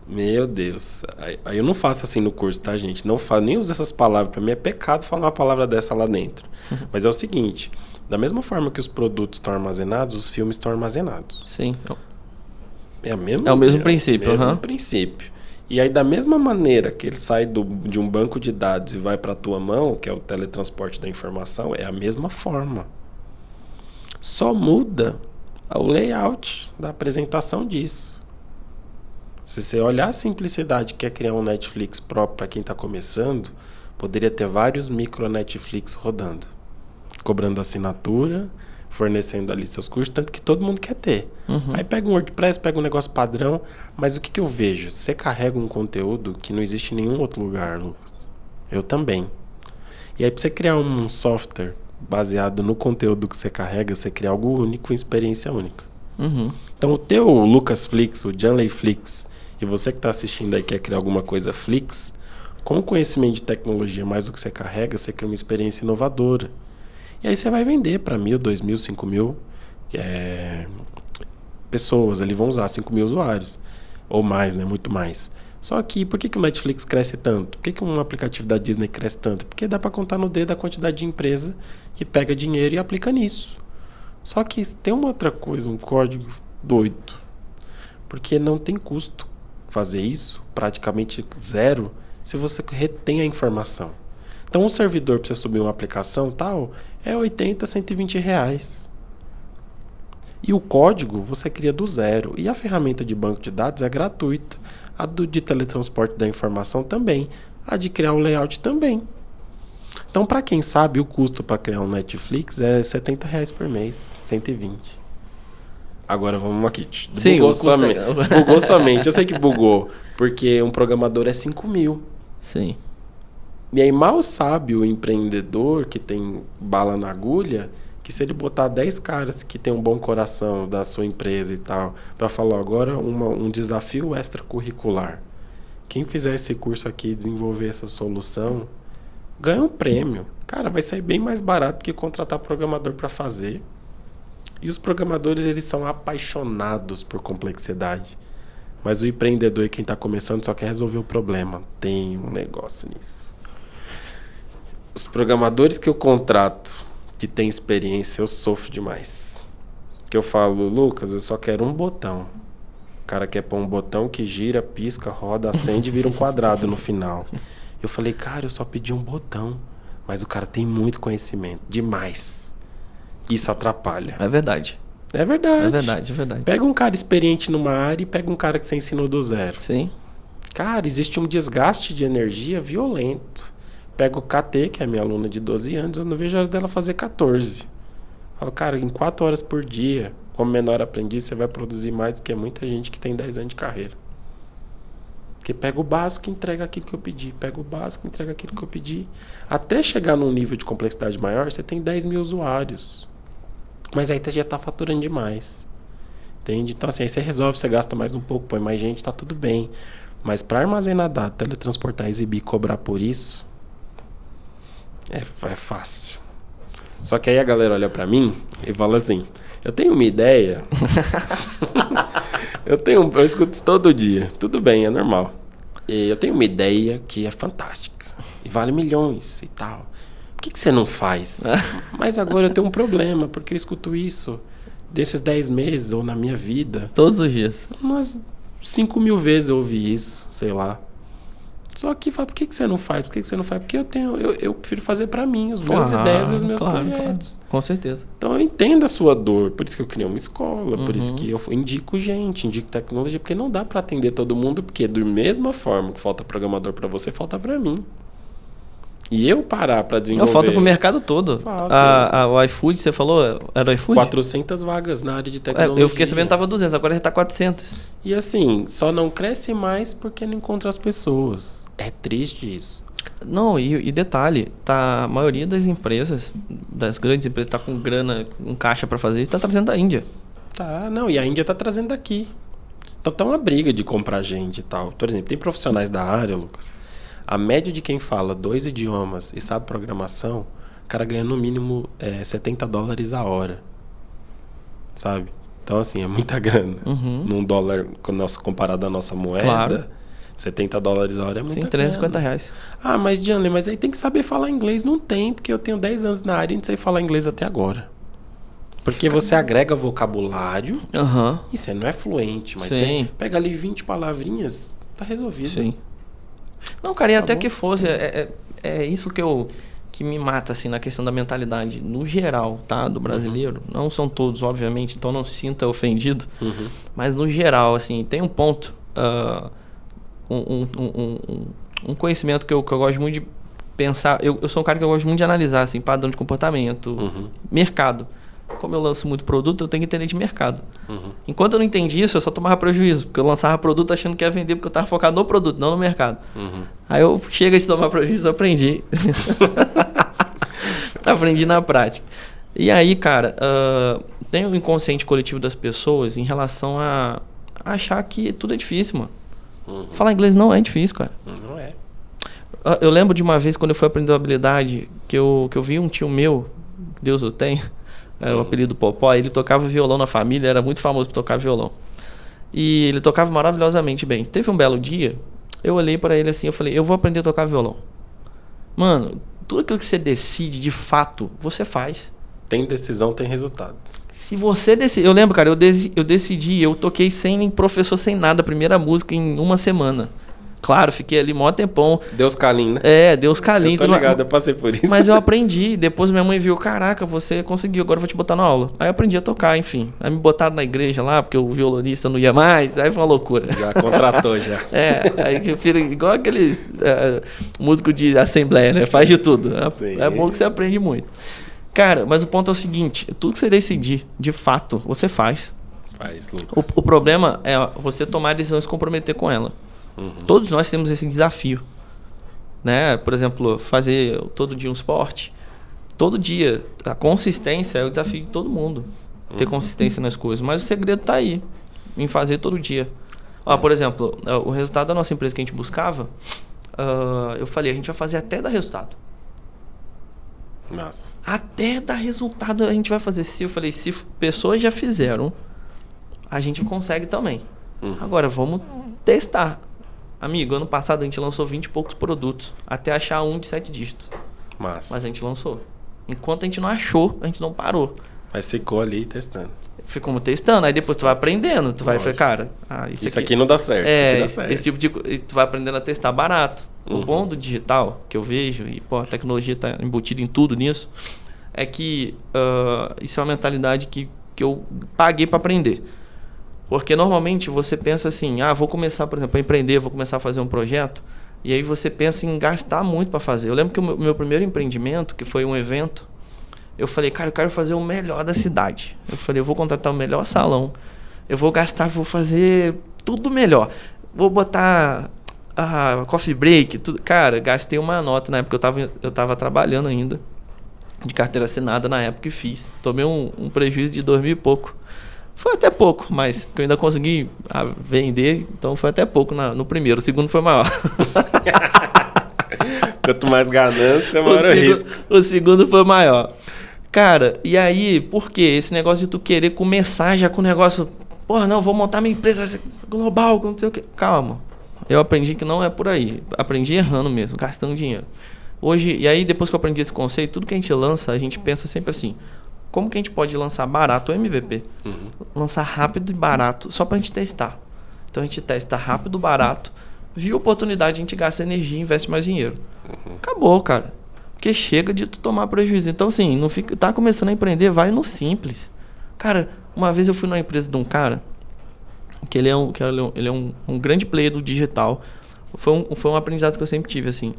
Meu Deus. Aí eu não faço assim no curso, tá, gente? Não faço, nem uso essas palavras. Pra mim é pecado falar uma palavra dessa lá dentro. Mas é o seguinte, da mesma forma que os produtos estão armazenados, os filmes estão armazenados. Sim. É o mesmo princípio. É o mesmo princípio. E aí, da mesma maneira que ele sai de um banco de dados e vai para a tua mão, que é o teletransporte da informação, é a mesma forma. Só muda o layout da apresentação disso. Se você olhar a simplicidade que é criar um Netflix próprio para quem está começando, poderia ter vários micro Netflix rodando, cobrando assinatura, fornecendo ali seus cursos, tanto que todo mundo quer ter. Uhum. Aí pega um WordPress, pega um negócio padrão, mas o que eu vejo? Você carrega um conteúdo que não existe em nenhum outro lugar, Lucas. Eu também. E aí para você criar um software baseado no conteúdo que você carrega, você cria algo único, uma experiência única. Uhum. Então o teu Lucasflix, o Janleyflix, e você que está assistindo aí quer criar alguma coisa Flix, com o conhecimento de tecnologia mais do que você carrega, você cria uma experiência inovadora. E aí você vai vender para 1.000, 2.000, 5.000 pessoas, ali vão usar 5.000 usuários. Ou mais, né? Muito mais. Só que por que o Netflix cresce tanto? Por que um aplicativo da Disney cresce tanto? Porque dá para contar no dedo a quantidade de empresa que pega dinheiro e aplica nisso. Só que tem uma outra coisa, um código doido. Porque não tem custo fazer isso, praticamente zero, se você retém a informação. Então, um servidor para você subir uma aplicação tal é 80, 120 reais. E o código você cria do zero. E a ferramenta de banco de dados é gratuita. A de teletransporte da informação também. A de criar o layout também. Então, para quem sabe, o custo para criar um Netflix é 70 reais por mês, 120. Agora vamos aqui. Sim, bugou somente. Eu sei que bugou, porque um programador é 5.000. Sim. E aí mal sabe o empreendedor que tem bala na agulha, que se ele botar 10 caras que tem um bom coração da sua empresa e tal, para falar agora um desafio extracurricular. Quem fizer esse curso aqui, desenvolver essa solução, ganha um prêmio. Cara, vai sair bem mais barato que contratar programador para fazer. E os programadores, eles são apaixonados por complexidade. Mas o empreendedor e quem está começando só quer resolver o problema. Tem um negócio nisso. Os programadores que eu contrato, que tem experiência, eu sofro demais. Que eu falo, Lucas, eu só quero um botão. O cara quer pôr um botão que gira, pisca, roda, acende e vira um quadrado no final. Eu falei, cara, eu só pedi um botão. Mas o cara tem muito conhecimento, demais. Isso atrapalha. É verdade. É verdade. É verdade, é verdade. Pega um cara experiente numa área e pega um cara que você ensinou do zero. Sim. Cara, existe um desgaste de energia violento. Pega o KT, que é a minha aluna de 12 anos, eu não vejo a hora dela fazer 14. Falo, cara, em 4 horas por dia, como menor aprendiz, você vai produzir mais do que muita gente que tem 10 anos de carreira. Porque pega o básico e entrega aquilo que eu pedi. Pega o básico e entrega aquilo que eu pedi. Até chegar num nível de complexidade maior, você tem 10.000 usuários. Mas aí você já está faturando demais. Entende? Então assim, aí você resolve, você gasta mais um pouco, põe mais gente, tá tudo bem. Mas para armazenar dados, teletransportar, exibir e cobrar por isso, é fácil. Só que aí a galera olha para mim e fala assim, eu tenho uma ideia... Eu escuto isso todo dia. Tudo bem, é normal. E eu tenho uma ideia que é fantástica. E vale milhões e tal. Por que você não faz? Mas agora eu tenho um problema, porque eu escuto isso desses 10 meses ou na minha vida. Todos os dias. Umas 5.000 vezes eu ouvi isso, sei lá. Só que fala, por que você não faz? Por que você não faz? Porque eu prefiro fazer para mim, as minhas ideias e os meus projetos. Claro. Com certeza. Então eu entendo a sua dor, por isso que eu criei uma escola, por isso que eu indico gente, indico tecnologia, porque não dá para atender todo mundo, porque da mesma forma que falta programador para você, falta para mim. E eu parar para desenvolver... Não, falta pro mercado todo. O iFood, você falou, era o iFood? 400 vagas na área de tecnologia. Eu fiquei sabendo que tava 200, agora já tá 400. E assim, só não cresce mais porque não encontra as pessoas. É triste isso. Não, e detalhe, tá, a maioria das empresas, das grandes empresas, tá com grana, um caixa para fazer isso, tá trazendo da Índia. Tá, não, e a Índia tá trazendo aqui. Então tá uma briga de comprar gente e tal. Por exemplo, tem profissionais da área, Lucas. A média de quem fala 2 idiomas e sabe programação, o cara ganha no mínimo $70 a hora. Sabe? Então, assim, é muita grana. Num dólar, comparado à nossa moeda, claro. $70 a hora é muita grana. Sim, R$350. Ah, mas Janley, mas aí tem que saber falar inglês. Não tem, porque eu tenho 10 anos na área e não sei falar inglês até agora. Porque você agrega vocabulário e você não é fluente, mas você pega ali 20 palavrinhas, tá resolvido. Sim. Não, cara, e até que fosse, é isso que me mata, assim, na questão da mentalidade, no geral, tá, do brasileiro. Não são todos, obviamente, então não se sinta ofendido, mas no geral, assim, tem um ponto, um conhecimento que eu gosto muito de pensar, eu sou um cara que eu gosto muito de analisar, assim, padrão de comportamento, mercado. Como eu lanço muito produto, eu tenho que entender de mercado. Enquanto eu não entendi isso, eu só tomava prejuízo. Porque eu lançava produto achando que ia vender, porque eu estava focado no produto, não no mercado. Aí eu chego a tomar prejuízo, eu aprendi. Aprendi na prática. E aí, cara, tem o inconsciente coletivo das pessoas em relação a achar que tudo é difícil, mano. Falar inglês não é difícil, cara. Não é. Eu lembro de uma vez, quando eu fui aprender uma habilidade, que eu vi um tio meu, Deus o tenha, era o apelido Popó, ele tocava violão na família, era muito famoso por tocar violão. E ele tocava maravilhosamente bem. Teve um belo dia, eu olhei pra ele assim, eu falei, eu vou aprender a tocar violão. Mano, tudo aquilo que você decide, de fato, você faz. Tem decisão, tem resultado. Se você decidir... Eu lembro, cara, eu decidi, eu toquei sem nem professor, sem nada, a primeira música em uma semana. Claro, fiquei ali mó tempão. Deus calinho, né? Deus calinho. Eu tô ligado, eu passei por isso. Mas eu aprendi. Depois minha mãe viu, caraca, você conseguiu, agora eu vou te botar na aula. Aí eu aprendi a tocar, enfim. Aí me botaram na igreja lá, porque o violonista não ia mais. Aí foi uma loucura. Já contratou, já. Aí eu fico igual aqueles músicos de assembleia, né? Faz de tudo. É bom que você aprende muito. Cara, mas o ponto é o seguinte. Tudo que você decidir, de fato, você faz. Faz, Lucas. O problema é você tomar a decisão e se comprometer com ela. Todos nós temos esse desafio, né? Por exemplo, fazer todo dia um esporte. Todo dia. A consistência é o desafio de todo mundo. Ter consistência nas coisas. Mas o segredo tá aí. Em fazer todo dia. Por exemplo, o resultado da nossa empresa que a gente buscava, eu falei, a gente vai fazer até dar resultado. Nossa. Até dar resultado a gente vai fazer. Eu falei, se pessoas já fizeram, a gente consegue também. Agora, vamos testar. Amigo, ano passado a gente lançou 20 e poucos produtos, até achar um de 7 dígitos. Mas a gente lançou. Enquanto a gente não achou, a gente não parou. Mas ficou ali testando. Ficamos testando, aí depois tu vai aprendendo, tu vai falar, cara, isso aqui não dá certo. Isso aqui dá certo. Esse tipo de tu vai aprendendo a testar barato. O bom do digital, que eu vejo, e a tecnologia está embutida em tudo nisso, é que isso é uma mentalidade que eu paguei para aprender. Porque normalmente você pensa assim, vou começar, por exemplo, a empreender, vou começar a fazer um projeto, e aí você pensa em gastar muito para fazer. Eu lembro que o meu primeiro empreendimento, que foi um evento, eu falei, cara, eu quero fazer o melhor da cidade. Eu falei, eu vou contratar o melhor salão, eu vou gastar, vou fazer tudo melhor. Vou botar coffee break, tudo. Cara, gastei uma nota na época, eu tava trabalhando ainda, de carteira assinada na época, e fiz. Tomei um prejuízo de 2.000 e pouco. Foi até pouco, mas eu ainda consegui vender, então foi até pouco no primeiro. O segundo foi maior. Quanto mais ganância, maior o risco. O segundo foi maior. Cara, e aí, por quê? Esse negócio de tu querer começar já com o negócio... Porra, não, vou montar minha empresa, vai ser global, não sei o quê. Calma. Eu aprendi que não é por aí. Aprendi errando mesmo, gastando dinheiro. Hoje, e aí depois que eu aprendi esse conceito, tudo que a gente lança, a gente pensa sempre assim... Como que a gente pode lançar barato o MVP? Lançar rápido e barato, só pra gente testar. Então a gente testa rápido, barato, viu oportunidade, a gente gasta energia e investe mais dinheiro. Acabou, cara. Porque chega de tu tomar prejuízo. Então assim, não fica, tá começando a empreender, vai no simples. Cara, uma vez eu fui numa empresa de um cara, que ele é um grande player do digital. Foi um aprendizado que eu sempre tive, assim.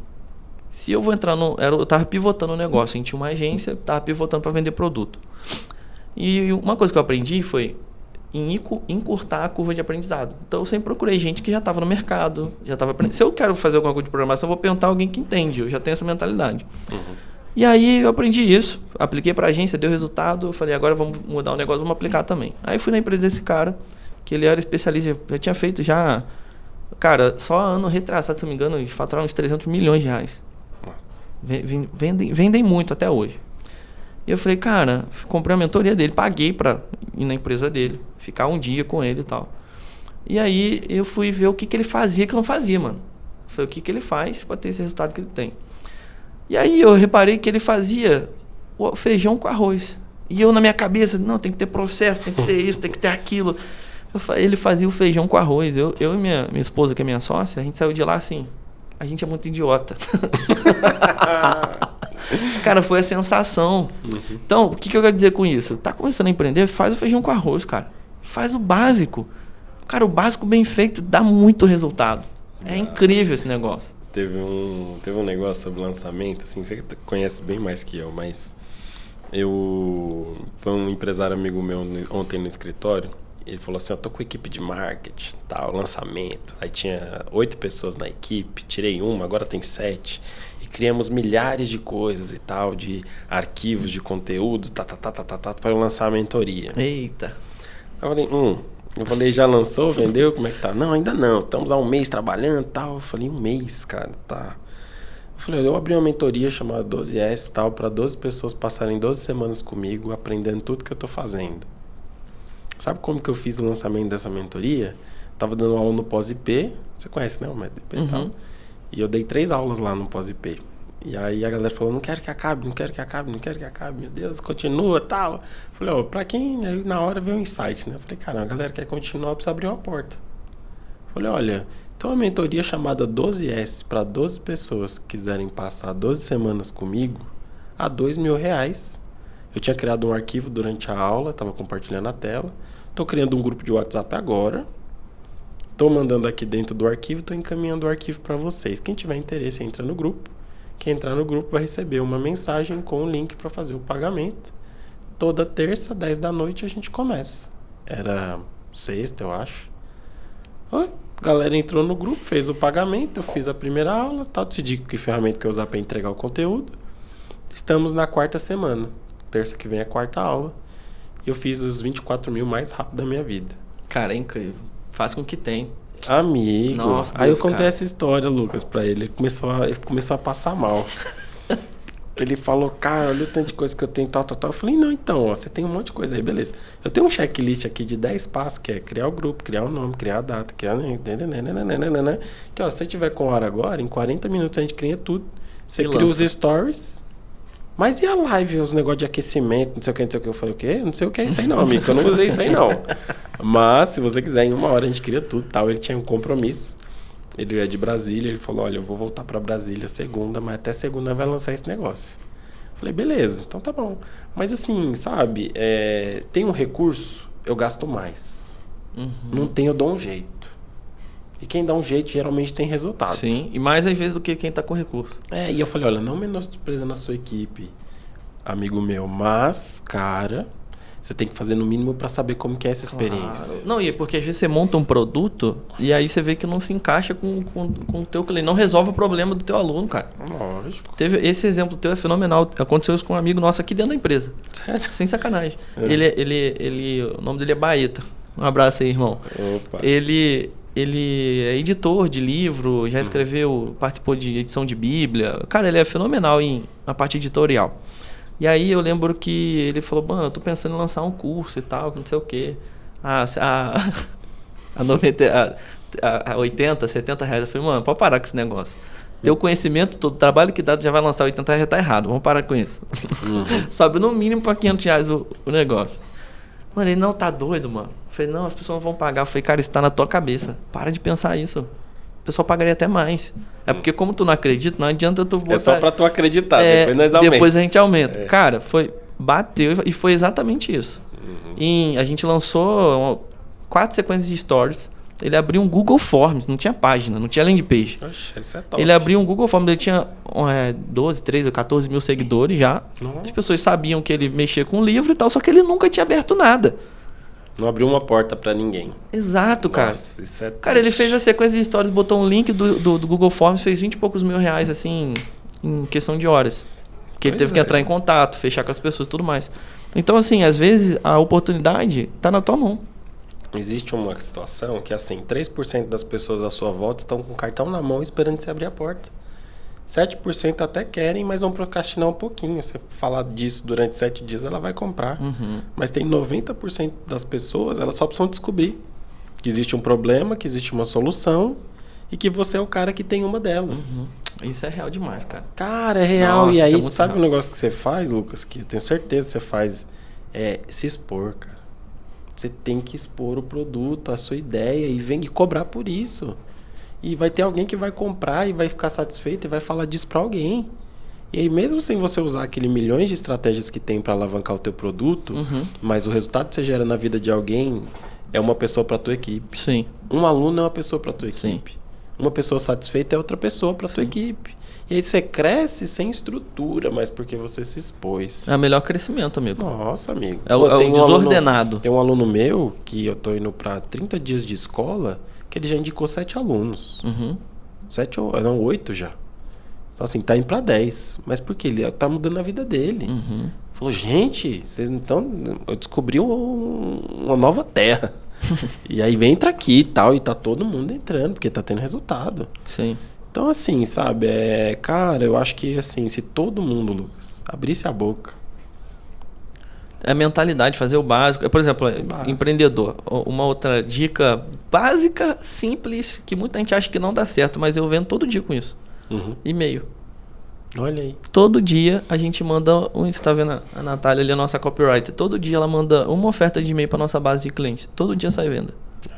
se eu vou entrar eu tava pivotando o negócio, a gente tinha uma agência, tava pivotando para vender produto. E uma coisa que eu aprendi foi encurtar a curva de aprendizado. Então eu sempre procurei gente que já estava no mercado, já estava aprendendo. Se eu quero fazer alguma coisa de programação, eu vou perguntar alguém que entende, eu já tenho essa mentalidade. E aí eu aprendi isso, apliquei para a agência, deu resultado, eu falei, agora vamos mudar o negócio, vamos aplicar também. Aí fui na empresa desse cara, que ele era especialista, já tinha feito cara, só ano retrasado, se não me engano, eles faturaram uns 300 milhões de reais. Nossa. Vendem muito até hoje. E eu falei, cara, comprei a mentoria dele, paguei pra ir na empresa dele, ficar um dia com ele e tal. E aí eu fui ver o que ele fazia que eu não fazia, mano. Foi o que ele faz pra ter esse resultado que ele tem. E aí eu reparei que ele fazia o feijão com arroz. E eu na minha cabeça, não, tem que ter processo, tem que ter isso, tem que ter aquilo. Ele fazia o feijão com arroz. Eu e minha esposa, que é minha sócia, a gente saiu de lá assim, a gente é muito idiota. Cara, foi a sensação. Então, o que eu quero dizer com isso? Tá começando a empreender? Faz o feijão com arroz, cara. Faz o básico. Cara, o básico bem feito dá muito resultado. É incrível esse negócio. Teve um negócio sobre lançamento, assim, você conhece bem mais que eu, mas foi um empresário amigo meu ontem no escritório. Ele falou assim, eu tô com equipe de marketing, tal, lançamento. Aí tinha 8 pessoas na equipe, tirei uma, agora tem 7. Criamos milhares de coisas e tal, de arquivos, de conteúdos, para lançar a mentoria. Eita. Eu falei, já lançou, vendeu, como é que tá? Não, ainda não, estamos há um mês trabalhando e tal. Eu falei, um mês, cara, tá. Eu falei, eu abri uma mentoria chamada 12S, tal, para 12 pessoas passarem 12 semanas comigo, aprendendo tudo que eu tô fazendo. Sabe como que eu fiz o lançamento dessa mentoria? Tava dando aula no pós-IP, você conhece, né, o método IP e tal. E eu dei 3 aulas lá no pós-IP. E aí a galera falou, não quero que acabe, meu Deus, continua, tal. Falei, pra quem? Aí na hora veio um insight, né? Falei, cara, a galera quer continuar, precisa abrir uma porta. Falei, olha, então a mentoria chamada 12S para 12 pessoas que quiserem passar 12 semanas comigo, a R$2.000. Eu tinha criado um arquivo durante a aula, estava compartilhando a tela. Estou criando um grupo de WhatsApp agora. Estou mandando aqui dentro do arquivo, estou encaminhando o arquivo para vocês. Quem tiver interesse, entra no grupo. Quem entrar no grupo vai receber uma mensagem com o link para fazer o pagamento. Toda terça, 10 da noite, a gente começa. Era sexta, eu acho. A galera entrou no grupo, fez o pagamento, eu fiz a primeira aula, tal, decidi que ferramenta que eu usar para entregar o conteúdo. Estamos na 4ª semana. Terça que vem é a 4ª aula. E eu fiz os 24 mil mais rápido da minha vida. Cara, é incrível. Faz com que tem. Amigo. Nossa, aí Deus, eu contei cara. essa história, Lucas, pra ele. Ele começou a passar mal. Ele falou, cara, olha o tanto de coisa que eu tenho, tal. Eu falei, não, então, ó, você tem um monte de coisa aí, beleza. Eu tenho um checklist aqui de 10 passos, que é criar o grupo, criar o nome, criar a data, criar... Que, ó, se você tiver com hora agora, em 40 minutos a gente cria tudo. Você cria os stories. Mas e a live, os negócios de aquecimento, não sei o que, não sei o que. Eu falei, o quê? Não sei o que é isso aí não, amigo. Eu não usei isso aí não. Mas, se você quiser, em 1 hora a gente cria tudo, tal. Ele tinha um compromisso. Ele é de Brasília, ele falou, olha, eu vou voltar pra Brasília segunda, mas até segunda vai lançar esse negócio. Eu falei, beleza, então tá bom. Mas assim, sabe, tem um recurso, eu gasto mais. Não tem, eu dou um jeito. E quem dá um jeito geralmente tem resultado. Sim, e mais às vezes do que quem tá com recurso. E eu falei, olha, não menosprezando a sua equipe, amigo meu, mas, cara, você tem que fazer no mínimo para saber como que é essa experiência. Claro. Não, e é porque às vezes você monta um produto e aí você vê que não se encaixa com o teu cliente, não resolve o problema do teu aluno, cara. Lógico. Esse exemplo teu é fenomenal. Aconteceu isso com um amigo nosso aqui dentro da empresa. Sério? Sem sacanagem. O nome dele é Baeta. Um abraço aí, irmão. Opa. Ele é editor de livro, já escreveu, participou de edição de Bíblia. Cara, ele é fenomenal na parte editorial. E aí eu lembro que ele falou, mano, eu tô pensando em lançar um curso e tal, não sei o quê. A 80, 70 reais. Eu falei, mano, pode parar com esse negócio. Teu conhecimento, todo o trabalho que dá, já vai lançar 80 reais, já tá errado. Vamos parar com isso. Sobe no mínimo para 500 reais o negócio. Mano, ele não tá doido, mano. Eu falei, não, as pessoas não vão pagar. Eu falei, cara, isso tá na tua cabeça. Para de pensar isso. O pessoal pagaria até mais. É porque como tu não acredita, não adianta tu botar... É só pra tu acreditar, depois nós aumentamos. Depois a gente aumenta. Cara, bateu e foi exatamente isso. A gente lançou 4 sequências de stories. Ele abriu um Google Forms, não tinha página, não tinha landing page. Oxe, isso é top. Ele abriu um Google Forms, ele tinha 12, 13 ou 14 mil seguidores já. Nossa. As pessoas sabiam que ele mexia com livro e tal, só que ele nunca tinha aberto nada. Não abriu uma porta pra ninguém. Exato, cara. Nossa, isso é cara, ele fez a sequência de stories, botou um link do Google Forms, fez 20 e poucos mil reais, assim, em questão de horas. Porque ele teve que entrar em contato, fechar com as pessoas e tudo mais. Então, assim, às vezes a oportunidade tá na tua mão. Existe uma situação que, assim, 3% das pessoas à sua volta estão com o cartão na mão esperando você abrir a porta. 7% até querem, mas vão procrastinar um pouquinho. Você falar disso durante 7 dias, ela vai comprar. Mas tem 90% das pessoas, elas só precisam descobrir que existe um problema, que existe uma solução e que você é o cara que tem uma delas. Isso é real demais, cara. Cara, é real. Nossa, e aí, muito sabe real. o negócio que você faz, Lucas? Que eu tenho certeza que você faz é se expor, cara. Você tem que expor o produto, a sua ideia e vem cobrar por isso. E vai ter alguém que vai comprar e vai ficar satisfeito e vai falar disso pra alguém. E aí, mesmo sem você usar aquele milhões de estratégias que tem pra alavancar o teu produto, mas o resultado que você gera na vida de alguém é uma pessoa pra tua equipe. Sim. Um aluno é uma pessoa pra tua Sim. equipe. Uma pessoa satisfeita é outra pessoa pra tua equipe. E aí você cresce sem estrutura, mas porque você se expôs. É o melhor crescimento, amigo. Nossa, amigo. É o tem desordenado. Tem um aluno meu que eu tô indo pra 30 dias de escola, que ele já indicou 7 alunos. 7 ou... Não, 8 já. Então, assim, tá indo pra 10. Mas por quê? Ele tá mudando a vida dele. Falou, gente, vocês não estão... Eu descobri uma nova terra. E aí entra aqui e tal, e tá todo mundo entrando, porque tá tendo resultado. Sim. Então, assim, sabe, cara, eu acho que, assim, se todo mundo, Lucas, abrisse a boca... É a mentalidade, fazer o básico. Por exemplo, empreendedor. Uma outra dica básica, simples, que muita gente acha que não dá certo, mas eu vendo todo dia com isso. E-mail. Olha aí. Todo dia a gente manda você tá vendo a Natália ali, a nossa copywriter. Todo dia ela manda uma oferta de e-mail pra nossa base de clientes. Todo dia sai venda.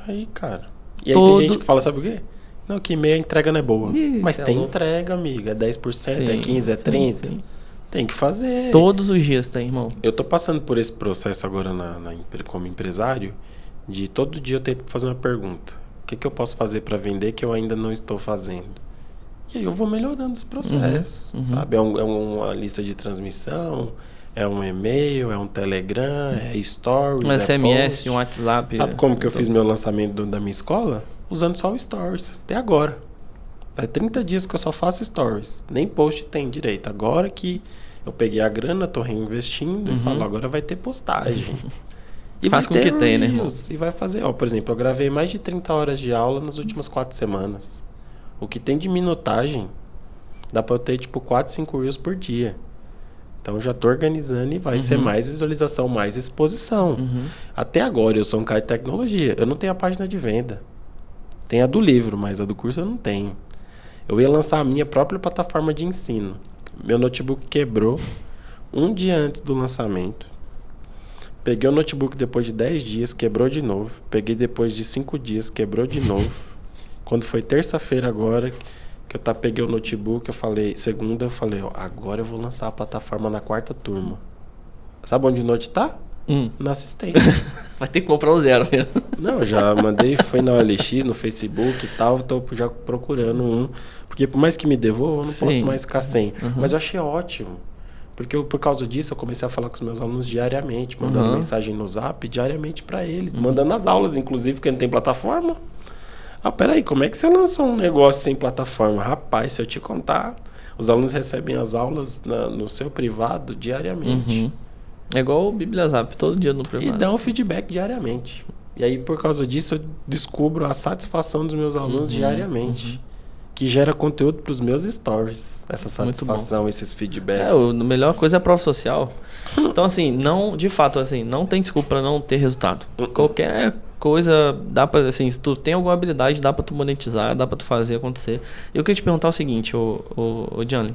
Aí, cara. E aí tem gente que fala, sabe o quê? Não, que e-mail a entrega não é boa. Mas tem entrega, amiga. É 10%, Sim, é 15%, é 30%. Sim. Tem que fazer. Todos os dias tem, irmão. Eu tô passando por esse processo agora como empresário, de todo dia eu tento fazer uma pergunta. O que eu posso fazer para vender que eu ainda não estou fazendo? E aí eu vou melhorando os processos, sabe? É uma lista de transmissão, é um e-mail, é um Telegram, é stories, Um SMS, post. um WhatsApp. Sabe como que eu fiz meu lançamento da minha escola? Usando só o stories, até agora. Faz 30 dias que eu só faço stories. Nem post tem direito. Agora que eu peguei a grana, tô reinvestindo e falo, agora vai ter postagem. E faz com que tem, né, irmão? E vai fazer. Ó, por exemplo, eu gravei mais de 30 horas de aula nas últimas 4 semanas. O que tem de minutagem, dá pra eu ter tipo 4, 5 reels por dia. Então eu já tô organizando e vai ser mais visualização, mais exposição. Até agora eu sou um cara de tecnologia. Eu não tenho a página de venda. Tem a do livro, mas a do curso eu não tenho. Eu ia lançar a minha própria plataforma de ensino. Meu notebook quebrou um dia antes do lançamento. Peguei o notebook depois de 10 dias, quebrou de novo. Peguei depois de 5 dias, quebrou de novo. Quando foi terça-feira agora, que eu peguei o notebook, eu falei, segunda, eu falei, ó, agora eu vou lançar a plataforma na 4ª turma. Sabe onde o Note tá? Na assistência. Vai ter que comprar um zero mesmo. Não, já mandei, foi na OLX, no Facebook e tal, tô já procurando um. Porque por mais que me devolva, eu não posso mais ficar sem. Mas eu achei ótimo. Porque por causa disso, eu comecei a falar com os meus alunos diariamente, mandando mensagem no Zap diariamente para eles. Mandando as aulas, inclusive, porque não tem plataforma. Ah, peraí, como é que você lançou um negócio sem plataforma? Rapaz, se eu te contar, os alunos recebem as aulas no seu privado diariamente. É igual o BibliaZap, todo dia no privado. E dão um feedback diariamente. E aí, por causa disso, eu descubro a satisfação dos meus alunos diariamente. Que gera conteúdo para os meus stories. Essa satisfação, esses feedbacks. A melhor coisa é a prova social. Então, assim, de fato, assim, não tem desculpa para não ter resultado. Qualquer coisa dá para, assim, se tu tem alguma habilidade, dá para tu monetizar, dá para tu fazer acontecer. Eu queria te perguntar o seguinte, ô Gianni.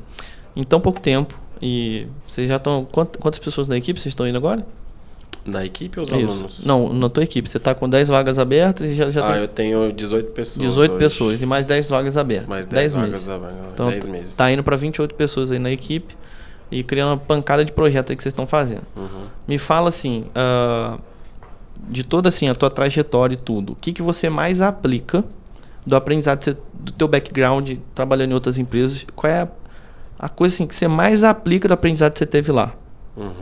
Em tão pouco tempo, e vocês já estão... Quantas pessoas na equipe vocês estão indo agora? Na equipe ou os alunos? Não, na tua equipe. Você está com 10 vagas abertas e já tem... eu tenho 18 pessoas 18 hoje. pessoas e mais 10 vagas abertas. Mais 10 meses. Então, 10 meses. Tá indo para 28 pessoas aí na equipe e criando uma pancada de projeto aí que vocês estão fazendo. Me fala assim, de toda assim, a tua trajetória e tudo, o que você mais aplica do aprendizado do teu background, trabalhando em outras empresas? Qual é a coisa assim, que você mais aplica do aprendizado que você teve lá?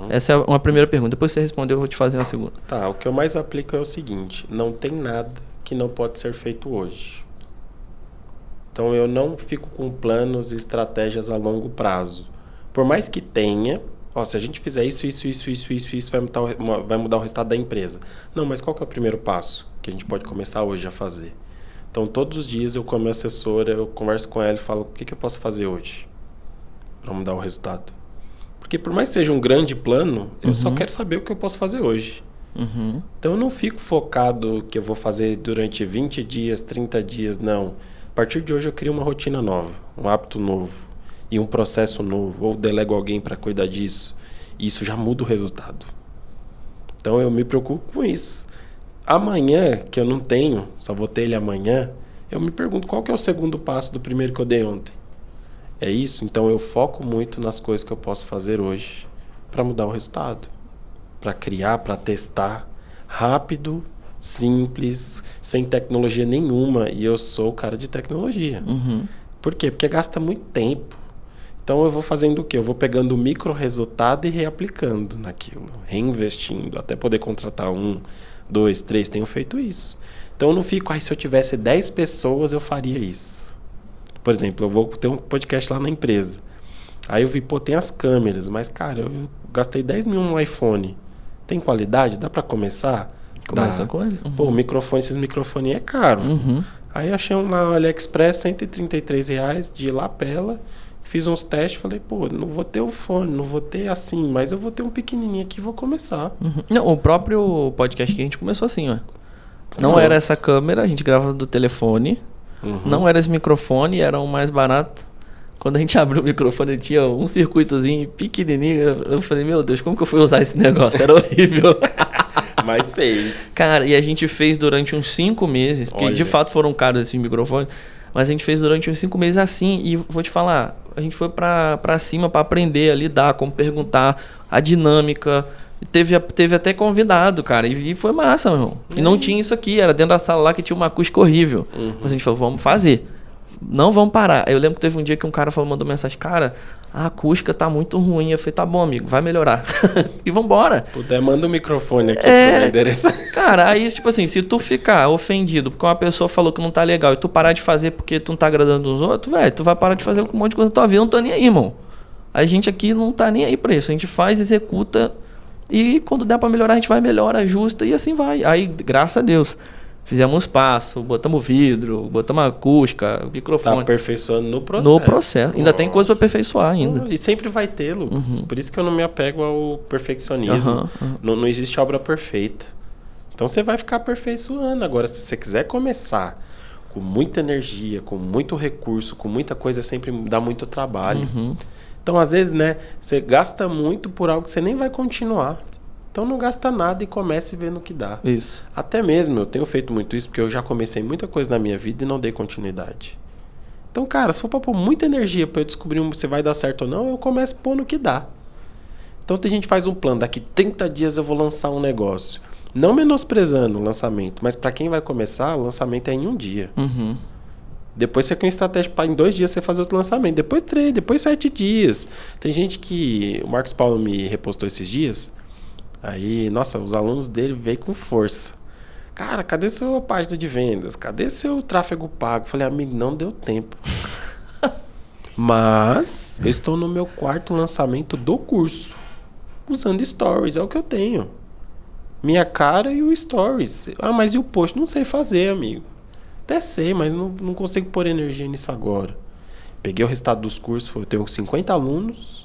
Essa é uma primeira pergunta. Depois você responder, eu vou te fazer uma segunda. Tá, o que eu mais aplico é o seguinte: não tem nada que não pode ser feito hoje. Então eu não fico com planos e estratégias a longo prazo. Por mais que tenha, se a gente fizer isso vai mudar o resultado da empresa. Não, mas qual que é o primeiro passo que a gente pode começar hoje a fazer? Então todos os dias eu com a minha assessora, eu converso com ela e falo, o que eu posso fazer hoje para mudar o resultado? Porque por mais que seja um grande plano, eu só quero saber o que eu posso fazer hoje. Então eu não fico focado que eu vou fazer durante 20 dias, 30 dias, não. A partir de hoje eu crio uma rotina nova, um hábito novo e um processo novo, ou delego alguém para cuidar disso. E isso já muda o resultado. Então eu me preocupo com isso. Amanhã, que eu não tenho, só vou ter ele amanhã, eu me pergunto qual que é o segundo passo do primeiro que eu dei ontem. É isso? Então eu foco muito nas coisas que eu posso fazer hoje para mudar o resultado. Para criar, para testar. Rápido, simples, sem tecnologia nenhuma. E eu sou o cara de tecnologia. Por quê? Porque gasta muito tempo. Então eu vou fazendo o quê? Eu vou pegando o micro resultado e reaplicando naquilo. Reinvestindo, até poder contratar 1, 2, 3. Tenho feito isso. Então eu não fico, se eu tivesse 10 pessoas eu faria isso. Por exemplo, eu vou ter um podcast lá na empresa. Aí eu vi, tem as câmeras, mas, cara, eu gastei 10 mil no iPhone. Tem qualidade? Dá pra começar? Começa com ele. O microfone, esses microfones é caro. Aí achei um lá no AliExpress, R$133 de lapela. Fiz uns testes, falei, não vou ter o fone, não vou ter assim, mas eu vou ter um pequenininho aqui e vou começar. Não, o próprio podcast que a gente começou assim, ó. Não era essa câmera, a gente grava do telefone. Não era esse microfone, era o mais barato. Quando a gente abriu o microfone, tinha um circuitozinho pequenininho. Eu falei, meu Deus, como que eu fui usar esse negócio? Era horrível. Mas fez. Cara, e a gente fez durante uns 5 meses, porque de fato foram caros esses microfones, mas a gente fez durante uns 5 meses assim, e vou te falar, a gente foi pra cima pra aprender a lidar, como perguntar, a dinâmica. Teve até convidado, cara, e foi massa, meu irmão. E não tinha isso aqui, era dentro da sala lá que tinha uma acústica horrível. Mas a gente falou, vamos fazer. Não vamos parar. Eu lembro que teve um dia que um cara mandou mensagem, cara, a acústica tá muito ruim. Eu falei, tá bom, amigo, vai melhorar. E vambora. Puder, manda o microfone aqui pro endereço. Cara, aí, tipo assim, se tu ficar ofendido porque uma pessoa falou que não tá legal e tu parar de fazer porque tu não tá agradando os outros, velho, tu vai parar de fazer um monte de coisa na tua vida. Eu não tô nem aí, irmão. A gente aqui não tá nem aí pra isso. A gente faz, executa. E quando der pra melhorar, a gente vai, melhora, ajusta e assim vai. Aí, graças a Deus, fizemos passo, botamos vidro, botamos acústica, microfone. Tá aperfeiçoando no processo. No processo. Ainda tem coisa pra aperfeiçoar ainda. E sempre vai ter, Lucas. Por isso que eu não me apego ao perfeccionismo. Não existe obra perfeita. Então você vai ficar aperfeiçoando. Agora, se você quiser começar com muita energia, com muito recurso, com muita coisa, sempre dá muito trabalho. Então, às vezes, né, você gasta muito por algo que você nem vai continuar. Então, não gasta nada e comece vendo o que dá. Isso. Até mesmo, eu tenho feito muito isso, porque eu já comecei muita coisa na minha vida e não dei continuidade. Então, cara, se for para pôr muita energia para eu descobrir se vai dar certo ou não, eu começo a pôr no que dá. Então, tem gente que faz um plano, daqui 30 dias eu vou lançar um negócio. Não menosprezando o lançamento, mas para quem vai começar, o lançamento é em um dia. Depois você tem uma estratégia para em 2 dias você fazer outro lançamento. Depois 3, depois 7 dias. Tem gente que... O Marcos Paulo me repostou esses dias. Aí, nossa, os alunos dele veio com força. Cara, cadê sua página de vendas? Cadê seu tráfego pago? Falei, amigo, não deu tempo. Mas eu estou no meu 4º lançamento do curso. Usando stories, é o que eu tenho. Minha cara e o stories. Mas e o post? Não sei fazer, amigo. Até sei, mas não consigo pôr energia nisso agora. Peguei o resultado dos cursos, eu tenho 50 alunos.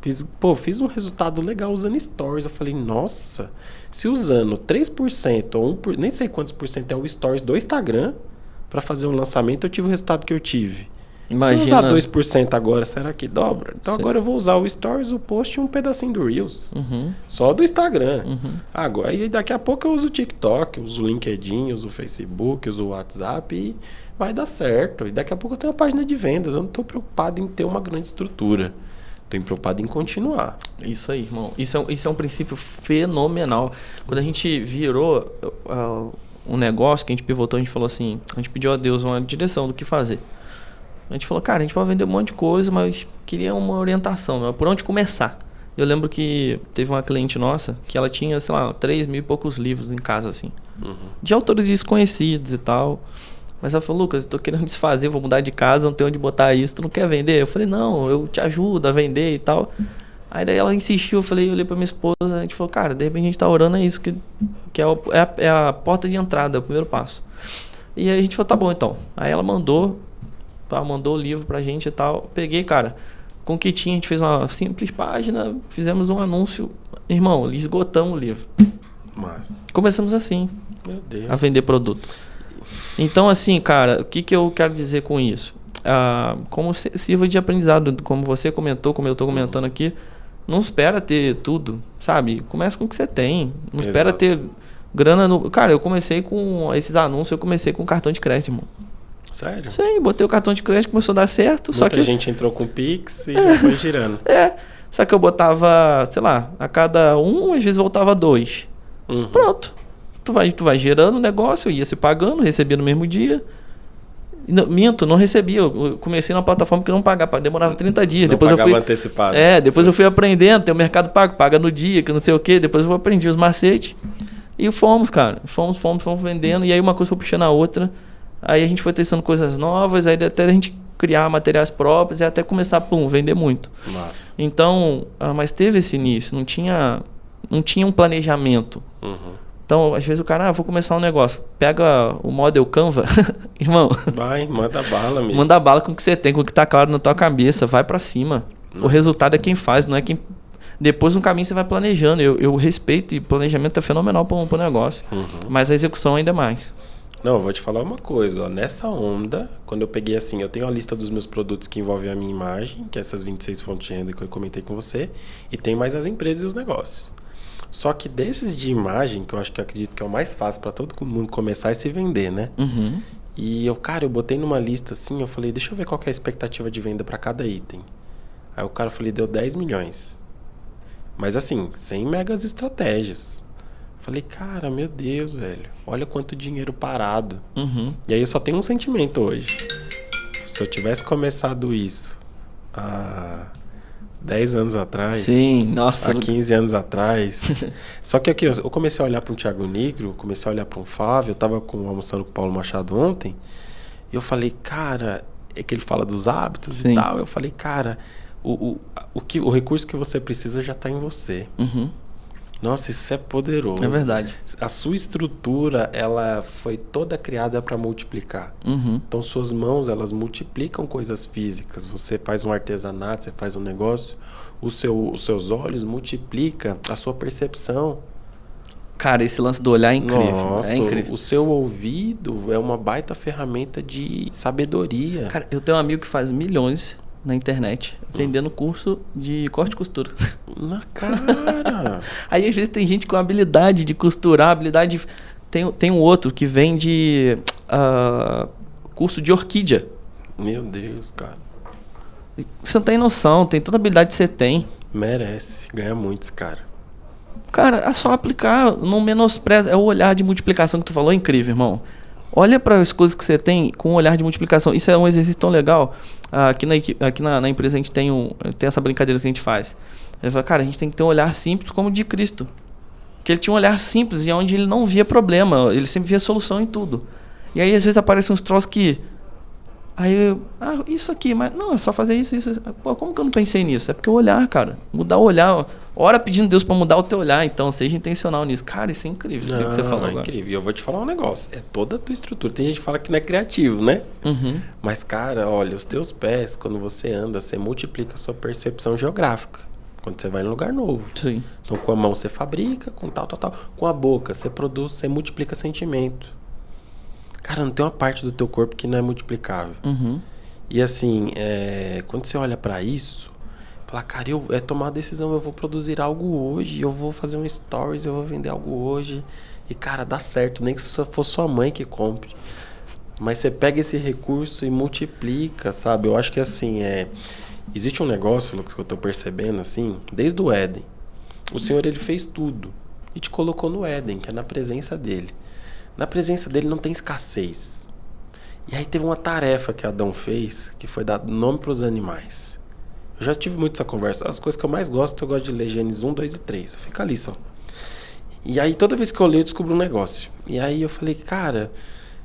Fiz um resultado legal usando stories. Eu falei, nossa, se usando 3% ou 1%, nem sei quantos por cento é o stories do Instagram para fazer um lançamento, eu tive o resultado que eu tive. Imagina. Se eu usar 2% agora, será que dobra? Então agora eu vou usar o stories, o post e um pedacinho do Reels. Só do Instagram. Agora, e daqui a pouco eu uso o TikTok, eu uso o LinkedIn, eu uso o Facebook, eu uso o WhatsApp e vai dar certo. E daqui a pouco eu tenho uma página de vendas. Eu não estou preocupado em ter uma grande estrutura. Estou preocupado em continuar. Isso aí, irmão. Isso é um princípio fenomenal. Quando a gente virou um negócio, que a gente pivotou, a gente falou assim, a gente pediu a Deus uma direção do que fazer. A gente falou, cara, a gente pode vender um monte de coisa, mas queria uma orientação, né? Por onde começar. Eu lembro que teve uma cliente nossa que ela tinha, sei lá, 3 mil e poucos livros em casa, assim. De autores desconhecidos e tal. Mas ela falou, Lucas, eu tô querendo desfazer, vou mudar de casa, não tenho onde botar isso, tu não quer vender? Eu falei, não, eu te ajudo a vender e tal. Aí daí ela insistiu, eu falei, eu olhei pra minha esposa, a gente falou, cara, de repente a gente tá orando, é isso, que é a porta de entrada, é o primeiro passo. E aí a gente falou, tá bom então. Aí ela mandou o livro pra gente e tal. Peguei, cara, com o que tinha, a gente fez uma simples página, fizemos um anúncio. Irmão, esgotamos o livro. Mas... Começamos assim, Meu Deus. a vender produto. Então, assim, cara, o que eu quero dizer com isso? Como sirva de aprendizado, como você comentou, como eu tô comentando aqui, não espera ter tudo, sabe? Começa com o que você tem. Não espera ter grana no... Cara, eu comecei com esses anúncios, eu comecei com cartão de crédito, irmão. Sério? Sim, botei o cartão de crédito, começou a dar certo. Muita gente entrou com o Pix e já foi girando. Só que eu botava, sei lá, a cada às vezes voltava 2. Pronto. Tu vai gerando o negócio, ia se pagando, recebia no mesmo dia. Não recebia. Eu comecei numa plataforma que não pagava, demorava 30 dias. Não depois pagava eu fui antecipado. Depois eu fui aprendendo, tem o mercado paga no dia, que não sei o quê. Depois eu aprendi os macetes. E fomos, cara. Fomos vendendo. E aí uma coisa foi puxando a outra. Aí a gente foi testando coisas novas, aí até a gente criar materiais próprios e até começar, vender muito. Massa. Então, mas teve esse início, não tinha um planejamento. Então, às vezes o cara, vou começar um negócio. Pega o Model Canva, irmão. Vai, manda bala, amigo. Manda bala com o que você tem, com o que tá claro na tua cabeça. Vai pra cima. O resultado é quem faz, não é quem... Depois no caminho você vai planejando. Eu respeito, e planejamento é fenomenal pro negócio. Mas a execução ainda é mais. Não, eu vou te falar uma coisa, ó. Nessa onda, quando eu peguei assim, eu tenho a lista dos meus produtos que envolvem a minha imagem, que é essas 26 fontes de renda que eu comentei com você, e tem mais as empresas e os negócios. Só que desses de imagem, que eu acredito que é o mais fácil para todo mundo começar e se vender, né? E eu botei numa lista assim, eu falei, deixa eu ver qual que é a expectativa de venda para cada item. Aí o cara falei, deu 10 milhões. Mas assim, sem megas estratégias. Falei, cara, meu Deus, velho. Olha quanto dinheiro parado. E aí eu só tenho um sentimento hoje. Se eu tivesse começado isso há 10 anos atrás... Sim, nossa. Há 15 anos atrás... Só que aqui, eu comecei a olhar para um Thiago Nigro, comecei a olhar para um Flávio. Eu tava almoçando com o Paulo Machado ontem. E eu falei, cara... É que ele fala dos hábitos e tal. Eu falei, cara... O recurso que você precisa já está em você. Nossa, isso é poderoso. É verdade. A sua estrutura, ela foi toda criada para multiplicar. Então, suas mãos, elas multiplicam coisas físicas. Você faz um artesanato, você faz um negócio. Os seus olhos multiplicam a sua percepção. Cara, esse lance do olhar é incrível. Nossa, é incrível. O seu ouvido é uma baita ferramenta de sabedoria. Cara, eu tenho um amigo que faz milhões na internet, vendendo curso de corte e costura. Na cara! Aí às vezes tem gente com habilidade de costurar, habilidade... Tem um outro que vende curso de orquídea. Meu Deus, cara. Você não tem noção, tem tanta habilidade que você tem. Merece, ganha muito esse cara. Cara, é só aplicar, não menospreza. É o olhar de multiplicação que tu falou, é incrível, irmão. Olha para as coisas que você tem com um olhar de multiplicação. Isso é um exercício tão legal. Aqui na empresa a gente tem essa brincadeira que a gente faz. Ele fala, cara, a gente tem que ter um olhar simples como o de Cristo. Que ele tinha um olhar simples e onde ele não via problema. Ele sempre via solução em tudo. E aí às vezes aparecem uns troços que... Aí, isso aqui, mas não, é só fazer isso. Pô, como que eu não pensei nisso? É porque o olhar, cara. Mudar o olhar. Ora pedindo Deus pra mudar o teu olhar, então seja intencional nisso. Cara, isso é incrível, isso que você falou agora. É incrível. E eu vou te falar um negócio. É toda a tua estrutura. Tem gente que fala que não é criativo, né? Mas, cara, olha, os teus pés, quando você anda, você multiplica a sua percepção geográfica. Quando você vai em um lugar novo. Sim. Então, com a mão você fabrica, com tal. Com a boca você produz, você multiplica sentimento. Cara, não tem uma parte do teu corpo que não é multiplicável. E assim, quando você olha pra isso, fala, cara, tomar a decisão, eu vou produzir algo hoje, eu vou fazer um stories, eu vou vender algo hoje. E, cara, dá certo, nem que se for sua mãe que compre. Mas você pega esse recurso e multiplica, sabe? Eu acho que assim, Existe um negócio, Lucas, que eu tô percebendo, assim, desde o Éden. O Senhor, ele fez tudo e te colocou no Éden, que é na presença dele. Na presença dele não tem escassez. E aí teve uma tarefa que Adão fez, que foi dar nome para os animais. Eu já tive muito essa conversa. As coisas que eu mais gosto, eu gosto de ler Gênesis 1, 2 e 3. Fica ali só. E aí toda vez que eu leio, eu descubro um negócio. E aí eu falei, cara,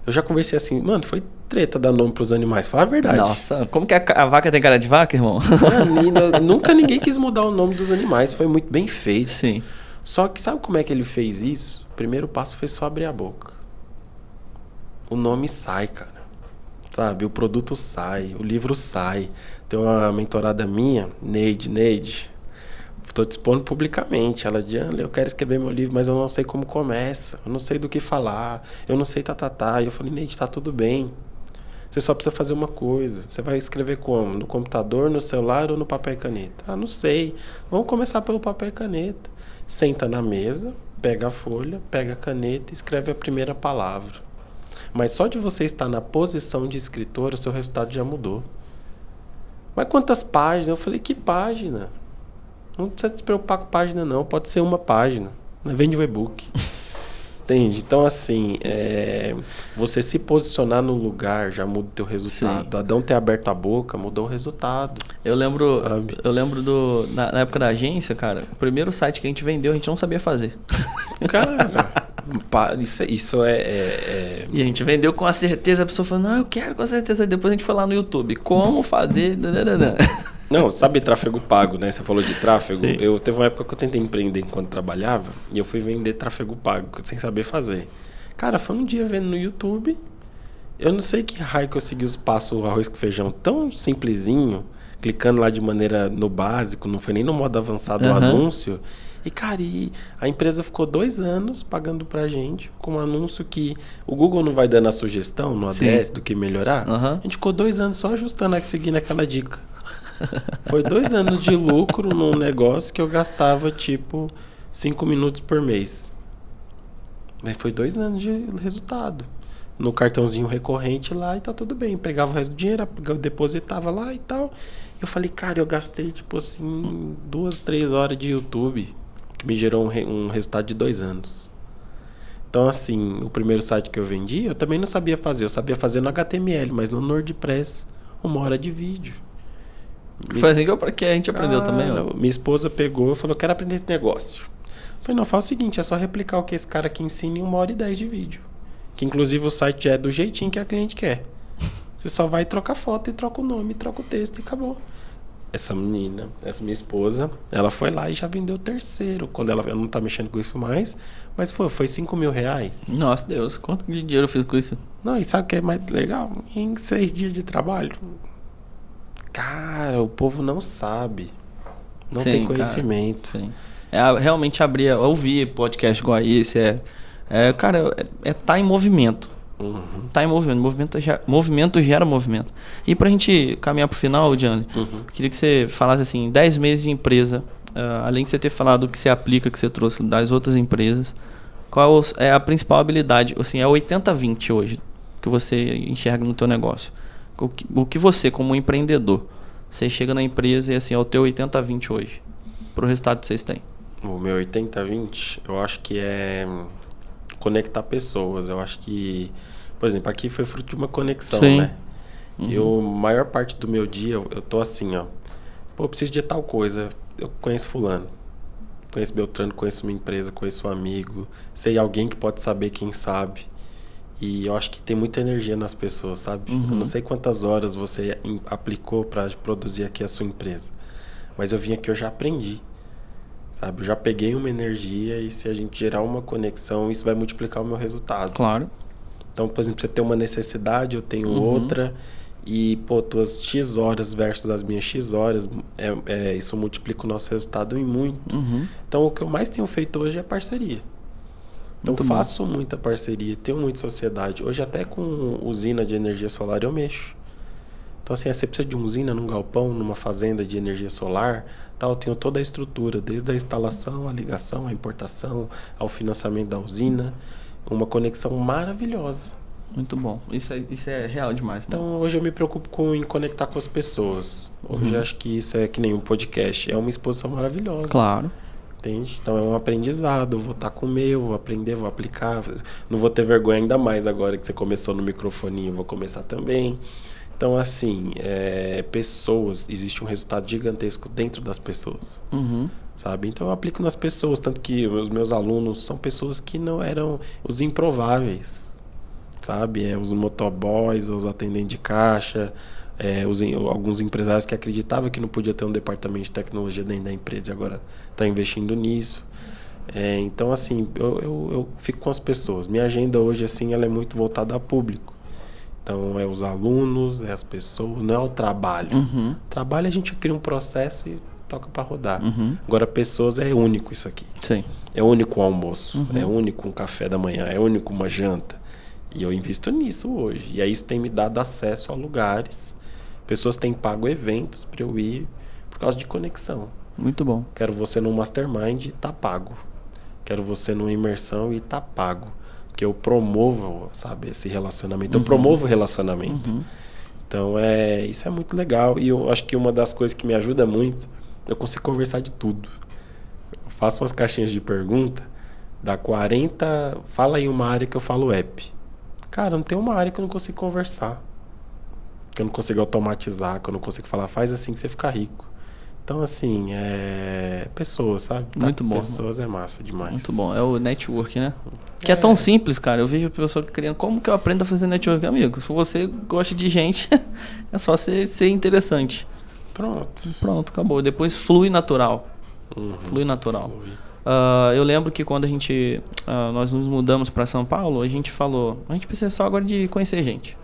eu já conversei assim, mano, foi treta dar nome para os animais. Fala a verdade. Nossa, como que a vaca tem cara de vaca, irmão? Mano, nunca ninguém quis mudar o nome dos animais. Foi muito bem feito. Sim. Só que sabe como é que ele fez isso? O primeiro passo foi só abrir a boca. O nome sai, cara. Sabe? O produto sai, o livro sai. Tem uma mentorada minha, Neide. Estou te expondo publicamente. Ela diz, eu quero escrever meu livro, mas eu não sei como começa. Eu não sei do que falar. Eu não sei E eu falei, Neide, tá tudo bem. Você só precisa fazer uma coisa. Você vai escrever como? No computador, no celular ou no papel e caneta? Ah, não sei. Vamos começar pelo papel e caneta. Senta na mesa, pega a folha, pega a caneta e escreve a primeira palavra. Mas só de você estar na posição de escritor, o seu resultado já mudou. Mas quantas páginas? Eu falei, que página? Não precisa se preocupar com página, não. Pode ser uma página. Vende o e-book. Entende? Então, assim, você se posicionar no lugar já muda o teu resultado. Sim. Adão ter aberto a boca mudou o resultado. Eu lembro na época da agência, cara, o primeiro site que a gente vendeu, a gente não sabia fazer. Cara... Isso E a gente vendeu com a certeza, a pessoa falou, não, eu quero com certeza. Depois a gente foi lá no YouTube, como fazer... Não, sabe tráfego pago, né? Você falou de tráfego. Teve uma época que eu tentei empreender enquanto trabalhava e eu fui vender tráfego pago sem saber fazer. Cara, foi um dia vendo no YouTube, eu não sei que raio que eu segui os passos, o arroz com feijão tão simplesinho, clicando lá de maneira no básico, não foi nem no modo avançado o anúncio. E, cara, a empresa ficou 2 anos pagando pra gente com um anúncio que o Google não vai dando a sugestão no ADS do que melhorar. A gente ficou 2 anos só ajustando, seguindo aquela dica. Foi 2 anos de lucro num negócio que eu gastava, 5 minutos por mês. Mas foi 2 anos de resultado. No cartãozinho recorrente lá e tá tudo bem. Pegava o resto do dinheiro, depositava lá e tal. Eu falei, cara, eu gastei, 2, 3 horas de YouTube, que me gerou um resultado de 2 anos. Então, assim, o primeiro site que eu vendi, eu também não sabia fazer. Eu sabia fazer no HTML, mas no WordPress, 1 hora de vídeo. Foi assim que a gente aprendeu também. Ó. Minha esposa pegou e falou, eu quero aprender esse negócio. Eu falei, não, faz o seguinte, é só replicar o que esse cara aqui ensina em 1 hora e 10 de vídeo. Que inclusive o site já é do jeitinho que a cliente quer. Você só vai trocar foto e troca o nome, troca o texto e acabou. Essa menina, essa minha esposa, ela foi lá e já vendeu o 3º. Quando ela não tá mexendo com isso mais, mas foi R$5.000. Nossa, Deus, quanto de dinheiro eu fiz com isso? Não, e sabe o que é mais legal? Em 6 dias de trabalho. Cara, o povo não sabe. Não tem conhecimento. Cara, sim. Realmente ouvir podcast igual esse cara, tá em movimento. Tá em movimento. Movimento gera movimento. E pra gente caminhar pro final, Gianni, queria que você falasse assim, 10 meses de empresa, além de você ter falado que você aplica, que você trouxe das outras empresas, qual é a principal habilidade, assim, é 80-20 hoje, que você enxerga no teu negócio? O que você, como empreendedor, você chega na empresa e assim, é o teu 80-20 hoje, pro resultado que vocês têm? O meu 80-20, eu acho que é conectar pessoas. Eu acho que, por exemplo, aqui foi fruto de uma conexão, né? Maior parte do meu dia, eu tô assim, ó. Pô, eu preciso de tal coisa. Eu conheço fulano. Conheço Beltrano, conheço uma empresa, conheço um amigo. Sei alguém que pode saber quem sabe. E eu acho que tem muita energia nas pessoas, sabe? Eu não sei quantas horas você aplicou para produzir aqui a sua empresa. Mas eu vim aqui, eu já aprendi. Sabe? Eu já peguei uma energia e se a gente gerar uma conexão, isso vai multiplicar o meu resultado. Claro. Então, por exemplo, você tem uma necessidade, eu tenho outra. E, tuas X horas versus as minhas X horas, isso multiplica o nosso resultado em muito. Então, o que eu mais tenho feito hoje é parceria. Então, faço muita parceria, tenho muita sociedade. Hoje, até com usina de energia solar, eu mexo. Então, assim, você precisa de uma usina num galpão, numa fazenda de energia solar, tal, eu tenho toda a estrutura, desde a instalação, a ligação, a importação, ao financiamento da usina. Uma conexão maravilhosa. Muito bom. Isso é real demais. Então, hoje eu me preocupo em conectar com as pessoas. Hoje eu acho que isso é que nem um podcast. É uma exposição maravilhosa. Claro. Entende? Então, é um aprendizado. Eu vou estar com o meu, vou aprender, vou aplicar. Não vou ter vergonha ainda mais agora que você começou no microfoninho. Eu vou começar também. Então, assim, pessoas, existe um resultado gigantesco dentro das pessoas. Sabe? Então, eu aplico nas pessoas. Tanto que os meus alunos são pessoas que não eram os improváveis. Sabe? Os motoboys, os atendentes de caixa, alguns empresários que acreditavam que não podia ter um departamento de tecnologia dentro da empresa e agora está investindo nisso. Então, assim, eu fico com as pessoas. Minha agenda hoje, assim, ela é muito voltada a público. Então, é os alunos, é as pessoas, não é o trabalho. Trabalho a gente cria um processo e toca para rodar. Agora, pessoas é único isso aqui. Sim. É único o almoço, é único um café da manhã, é único uma janta. E eu invisto nisso hoje. E aí isso tem me dado acesso a lugares. Pessoas têm pago eventos para eu ir por causa de conexão. Muito bom. Quero você num mastermind e tá pago. Quero você numa imersão e tá pago. Porque eu promovo, sabe, esse relacionamento. Eu promovo o relacionamento. Então, isso é muito legal. E eu acho que uma das coisas que me ajuda muito, eu consigo conversar de tudo. Eu faço umas caixinhas de pergunta, dá 40... Fala aí uma área que eu falo app. Cara, não tem uma área que eu não consigo conversar. Que eu não consigo automatizar, que eu não consigo falar, faz assim que você fica rico. Então, assim, pessoas, sabe? Muito bom. Pessoas é massa demais. Muito bom. É o network, né? Que é tão simples, cara. Eu vejo a pessoa querendo, como que eu aprendo a fazer network? Amigo, se você gosta de gente, é só ser interessante. Pronto, acabou. Depois flui natural. Flui natural. Eu lembro que quando nós nos mudamos para São Paulo, a gente falou, a gente precisa só agora de conhecer gente.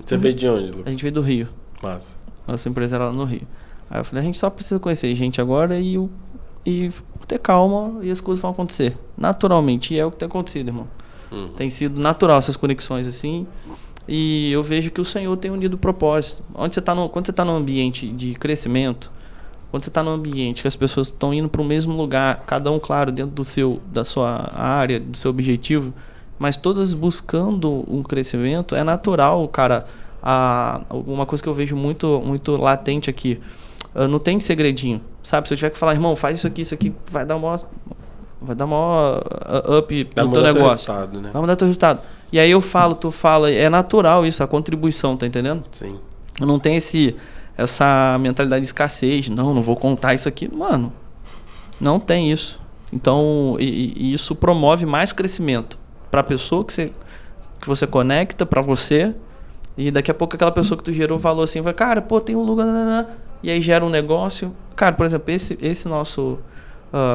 Você veio de onde, Lu? A gente veio do Rio. Massa. Nossa empresa era lá no Rio. Aí eu falei, a gente só precisa conhecer gente agora e ter calma e as coisas vão acontecer naturalmente. E é o que tem acontecido, irmão. Tem sido natural essas conexões assim. E eu vejo que o Senhor tem unido o propósito. Quando você está num ambiente de crescimento, quando você está num ambiente que as pessoas estão indo para o mesmo lugar, cada um, claro, dentro da sua área, do seu objetivo, mas todas buscando um crescimento, é natural, cara. Uma coisa que eu vejo muito, muito latente aqui, não tem segredinho, sabe? Se eu tiver que falar, irmão, faz isso aqui vai dar maior up no teu negócio. Vai mudar teu resultado. E aí eu falo, tu fala, é natural isso, a contribuição, tá entendendo? Sim. Não tem essa mentalidade de escassez, não vou contar isso aqui, mano, não tem isso. Então, e isso promove mais crescimento para a pessoa que você conecta, para você, e daqui a pouco aquela pessoa que tu gerou valor assim, vai, cara, pô, tem um lugar, e aí gera um negócio. Cara, por exemplo, esse nosso,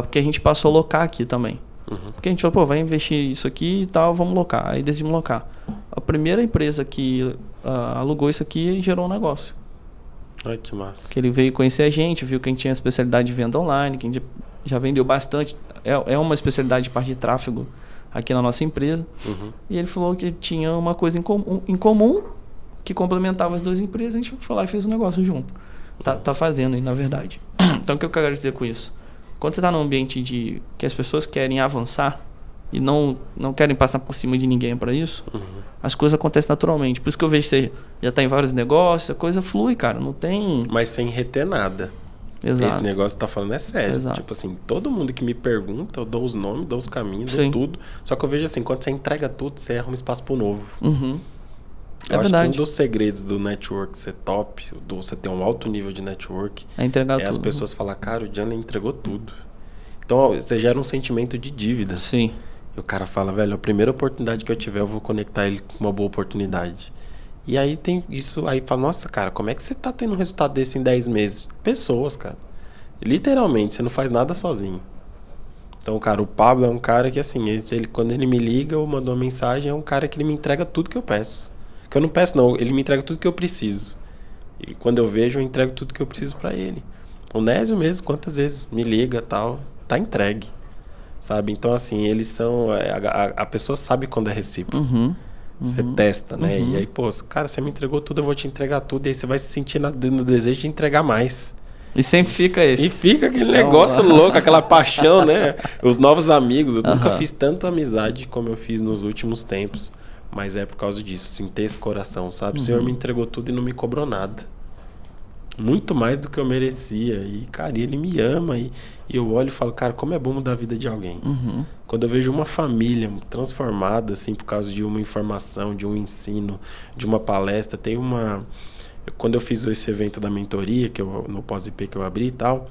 porque a gente passou a locar aqui também. Porque a gente falou, pô, vai investir isso aqui e tal, vamos locar. Aí decidimos locar. A primeira empresa que alugou isso aqui gerou um negócio. Ai, que massa. Que ele veio conhecer a gente, viu que a gente tinha especialidade de venda online, que a gente já vendeu bastante. É uma especialidade de parte de tráfego aqui na nossa empresa. E ele falou que tinha uma coisa em comum que complementava as duas empresas. A gente foi lá e fez um negócio junto. Tá fazendo aí, na verdade. Então, o que eu quero dizer com isso? Quando você está num ambiente que as pessoas querem avançar e não querem passar por cima de ninguém para isso, as coisas acontecem naturalmente. Por isso que eu vejo que você já está em vários negócios, a coisa flui, cara. Não tem... Mas sem reter nada. Exato. Esse negócio que tá falando é sério. Exato. Tipo assim, todo mundo que me pergunta, eu dou os nomes, dou os caminhos, dou tudo. Só que eu vejo assim, quando você entrega tudo, você arruma espaço pro novo. Eu acho verdade. que um dos segredos do network ser top, você ter um alto nível de network, é entregar tudo. As pessoas falar, cara, o Gianni entregou tudo. Então, você gera um sentimento de dívida. Sim. E o cara fala, velho, a primeira oportunidade que eu tiver, eu vou conectar ele com uma boa oportunidade. E aí tem isso, aí fala, nossa, cara, como é que você tá tendo um resultado desse em 10 meses? Pessoas, cara. Literalmente, você não faz nada sozinho. Então, cara, o Pablo é um cara que, assim, quando ele me liga ou manda uma mensagem, é um cara que ele me entrega tudo que eu peço. Que eu não peço, não. Ele me entrega tudo que eu preciso. E quando eu vejo, eu entrego tudo que eu preciso pra ele. O Nésio mesmo, quantas vezes me liga e tal, tá entregue. Sabe? Então, assim, eles são... A pessoa sabe quando é recíproco. Você testa, né? E aí, pô, cara, você me entregou tudo, eu vou te entregar tudo. E aí você vai se sentir no desejo de entregar mais. E sempre fica esse. E fica aquele negócio louco, aquela paixão, né? Os novos amigos. Eu nunca fiz tanta amizade como eu fiz nos últimos tempos. Mas é por causa disso, assim, ter esse coração, sabe? O Senhor me entregou tudo e não me cobrou nada. Muito mais do que eu merecia. E, cara, Ele me ama. E eu olho e falo, cara, como é bom mudar a vida de alguém. Quando eu vejo uma família transformada, assim, por causa de uma informação, de um ensino, de uma palestra. Tem uma... Quando eu fiz esse evento da mentoria, no pós-IP que eu abri e tal,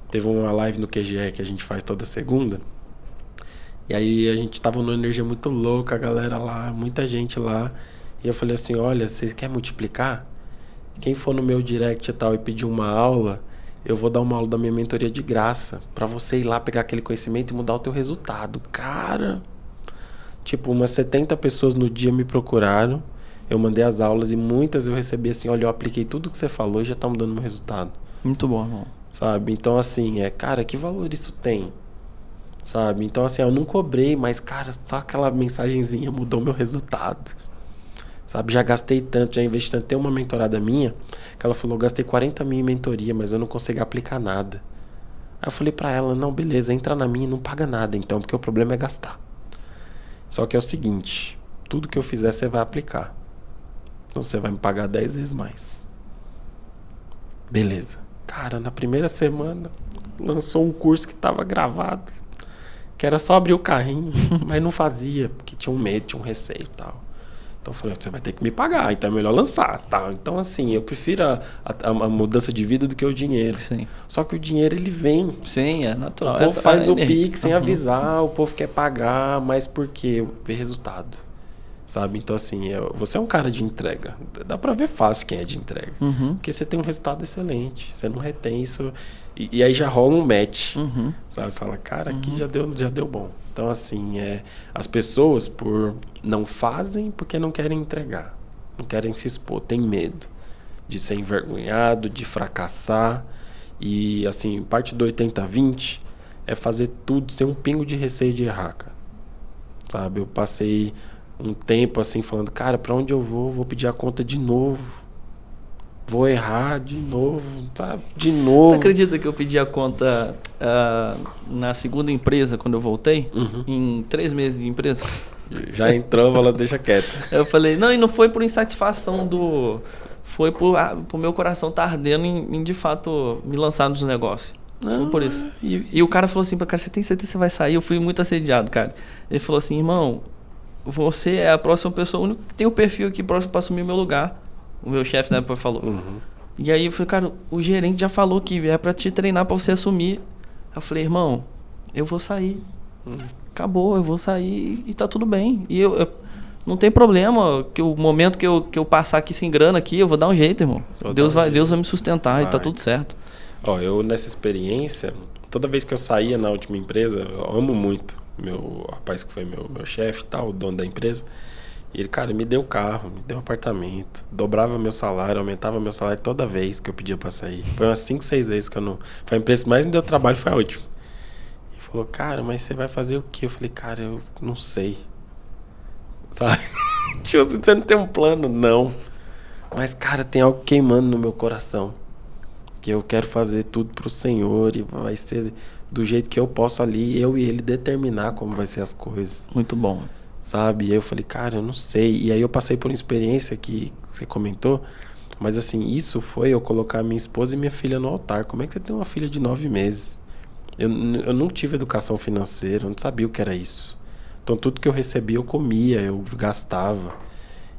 teve uma live no QGE que a gente faz toda segunda. E aí a gente tava numa energia muito louca, a galera lá, muita gente lá. E eu falei assim, olha, você quer multiplicar? Quem for no meu direct e tal e pedir uma aula, eu vou dar uma aula da minha mentoria de graça, pra você ir lá pegar aquele conhecimento e mudar o teu resultado. Cara, tipo, umas 70 pessoas no dia me procuraram, eu mandei as aulas e muitas eu recebi assim, olha, eu apliquei tudo que você falou e já tá mudando meu resultado. Muito bom, irmão. Sabe? Então, assim, cara, que valor isso tem? Sabe? Então, assim, eu não cobrei, mas, cara, só aquela mensagenzinha mudou meu resultado. Sabe? Já gastei tanto, já investi tanto. Tem uma mentorada minha que ela falou, gastei 40 mil em mentoria, mas eu não consegui aplicar nada. Aí eu falei pra ela, não, beleza, entra na minha e não paga nada, então, porque o problema é gastar. Só que é o seguinte, tudo que eu fizer você vai aplicar. Então você vai me pagar 10 vezes mais. Beleza. Cara, na primeira semana, lançou um curso que tava gravado. Que era só abrir o carrinho, mas não fazia, porque tinha um medo, tinha um receio e tal. Então eu falei, você vai ter que me pagar, então é melhor lançar, tá? Então assim, eu prefiro a mudança de vida do que o dinheiro. Sim. Só que o dinheiro, ele vem. Sim, é natural. O povo faz o Pix sem avisar, o povo quer pagar, mas por quê? Ver resultado, sabe? Então assim, você é um cara de entrega. Dá pra ver fácil quem é de entrega. Porque você tem um resultado excelente, você não retém isso... E aí já rola um match. Sabe? Você fala, cara, aqui já deu bom. Então, assim, as pessoas não fazem porque não querem entregar. Não querem se expor, tem medo de ser envergonhado, de fracassar. E, assim, parte do 80-20 é fazer tudo sem um pingo de receio de errar, cara. Sabe? Eu passei um tempo, assim, falando, cara, pra onde eu vou pedir a conta de novo. Vou errar de novo, tá? De novo. Você acredita que eu pedi a conta na segunda empresa, quando eu voltei? Em 3 meses de empresa? Já entrou, falou, deixa quieto. Eu falei, não, e não foi por insatisfação Foi por meu coração tá ardendo em de fato me lançar nos negócios. Não, foi por isso. E o cara falou assim, cara, você tem certeza que você vai sair? Eu fui muito assediado, cara. Ele falou assim, irmão, você é a próxima pessoa, o único que tem o perfil aqui próximo pra assumir o meu lugar. O meu chefe na época falou. E aí eu falei, cara, o gerente já falou que é pra te treinar pra você assumir. Eu falei, irmão, eu vou sair. Acabou, eu vou sair e tá tudo bem. E eu não tem problema, que o momento que eu passar aqui sem grana aqui, eu vou dar um jeito, irmão. Deus vai me sustentar e tá tudo certo. Ó, eu nessa experiência, toda vez que eu saía na última empresa, eu amo muito meu rapaz que foi meu chefe e tal, o dono da empresa. E ele, cara, me deu carro, me deu apartamento, dobrava meu salário, aumentava meu salário toda vez que eu pedia pra sair. Foi umas 5, 6 vezes que eu não... Foi a empresa que mais me deu trabalho, foi a última. Ele falou, cara, mas você vai fazer o quê? Eu falei, cara, eu não sei. Sabe? Tipo, você não tem um plano? Não. Mas, cara, tem algo queimando no meu coração. Que eu quero fazer tudo pro Senhor e vai ser do jeito que eu posso ali, eu e ele determinar como vai ser as coisas. Muito bom. Sabe? E aí eu falei, cara, eu não sei. E aí eu passei por uma experiência que você comentou, mas assim, isso foi eu colocar minha esposa e minha filha no altar. Como é que você tem uma filha de 9 meses? Eu não tive educação financeira, eu não sabia o que era isso. Então tudo que eu recebia eu comia, eu gastava.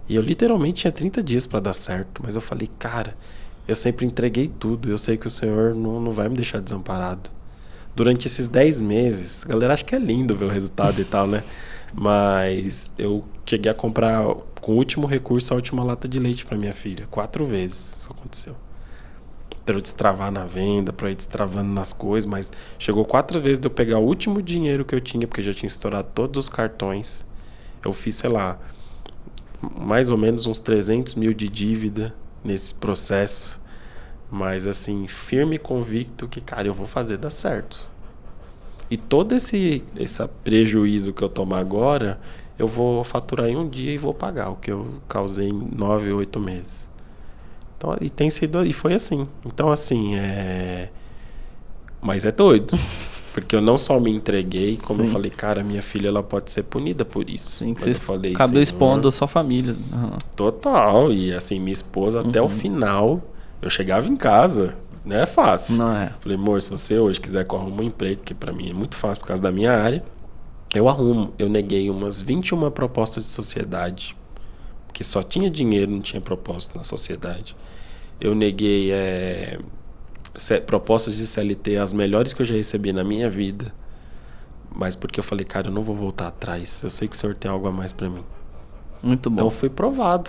E eu literalmente tinha 30 dias para dar certo, mas eu falei, cara, eu sempre entreguei tudo, eu sei que o Senhor não vai me deixar desamparado. Durante esses 10 meses, a galera acha que é lindo ver o resultado e tal, né? Mas eu cheguei a comprar com o último recurso a última lata de leite para minha filha. 4 vezes isso aconteceu. Para eu destravar na venda, para eu ir destravando nas coisas, mas chegou 4 vezes de eu pegar o último dinheiro que eu tinha, porque eu já tinha estourado todos os cartões. Eu fiz, sei lá, mais ou menos uns 300 mil de dívida nesse processo. Mas assim, firme e convicto que, cara, eu vou fazer dar certo. E todo esse prejuízo que eu tomar agora, eu vou faturar em um dia e vou pagar o que eu causei em 9, 8 meses. Então, e foi assim. Então, assim, mas é doido. Porque eu não só me entreguei, como Sim. eu falei, cara, minha filha ela pode ser punida por isso. Sim, que Mas você eu falei, acabou expondo a sua família. Uhum. Total. E assim, minha esposa até o final, eu chegava em casa, não é fácil. Não é. Falei, amor, se você hoje quiser que eu arrume um emprego, que pra mim é muito fácil por causa da minha área, eu arrumo. Eu neguei umas 21 propostas de sociedade, porque só tinha dinheiro, não tinha propósito na sociedade. Eu neguei propostas de CLT, as melhores que eu já recebi na minha vida, mas porque eu falei, cara, eu não vou voltar atrás, eu sei que o senhor tem algo a mais pra mim. Muito bom. Então fui provado,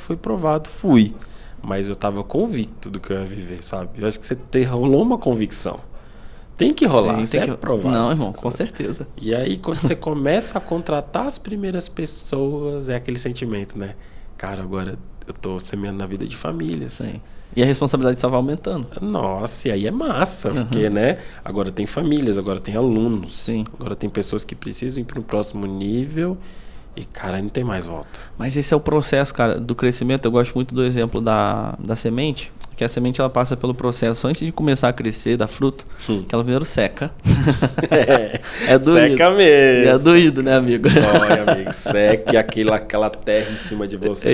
mas eu tava convicto do que eu ia viver, sabe? Eu acho que você rolou uma convicção. Tem que rolar, Sim, você é provado. Não, irmão, com certeza. E aí, quando você começa a contratar as primeiras pessoas, é aquele sentimento, né? Cara, agora eu tô semeando na vida de famílias. Sim. E a responsabilidade só vai aumentando. Nossa, e aí é massa, porque, né? Agora tem famílias, agora tem alunos. Sim. Agora tem pessoas que precisam ir para um próximo nível e, cara, não tem mais volta. Mas esse é o processo, cara, do crescimento. Eu gosto muito do exemplo da semente, que a semente ela passa pelo processo antes de começar a crescer, dar fruto, que ela primeiro seca. É doído. Seca mesmo. É doído, né, amigo? Olha, amigo, seca e aquela terra em cima de você. É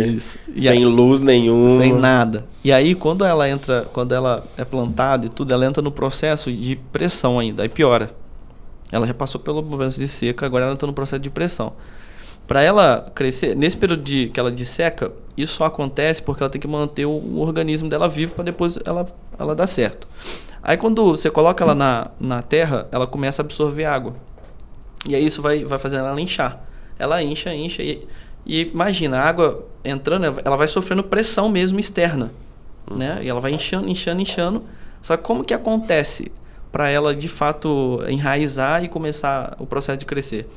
isso. Sem luz nenhuma. Sem nada. E aí, quando ela é plantada e tudo, ela entra no processo de pressão ainda, aí piora. Ela já passou pelo momento de seca, agora ela entra no processo de pressão. Para ela crescer, nesse período que ela disseca, isso só acontece porque ela tem que manter o organismo dela vivo para depois ela dar certo. Aí quando você coloca ela na terra, ela começa a absorver água. E aí isso vai fazendo ela inchar. Ela incha e imagina, a água entrando, ela vai sofrendo pressão mesmo externa, né? E ela vai inchando. Só que como que acontece para ela de fato enraizar e começar o processo de crescer?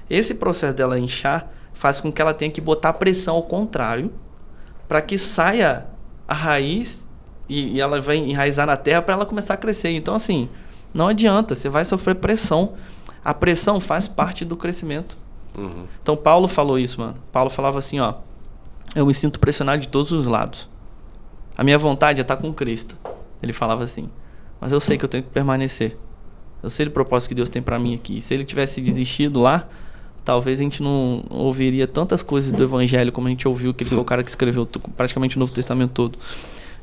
Esse processo dela inchar faz com que ela tenha que botar pressão ao contrário para que saia a raiz e ela vai enraizar na terra para ela começar a crescer. Então, assim, não adianta, você vai sofrer pressão. A pressão faz parte do crescimento. Então, Paulo falou isso, mano. Paulo falava assim, ó, eu me sinto pressionado de todos os lados. A minha vontade é estar com Cristo. Ele falava assim, mas eu sei que eu tenho que permanecer. Eu sei do propósito que Deus tem para mim aqui. Se ele tivesse desistido lá, talvez a gente não ouviria tantas coisas do Evangelho como a gente ouviu, que ele foi o cara que escreveu praticamente o Novo Testamento todo.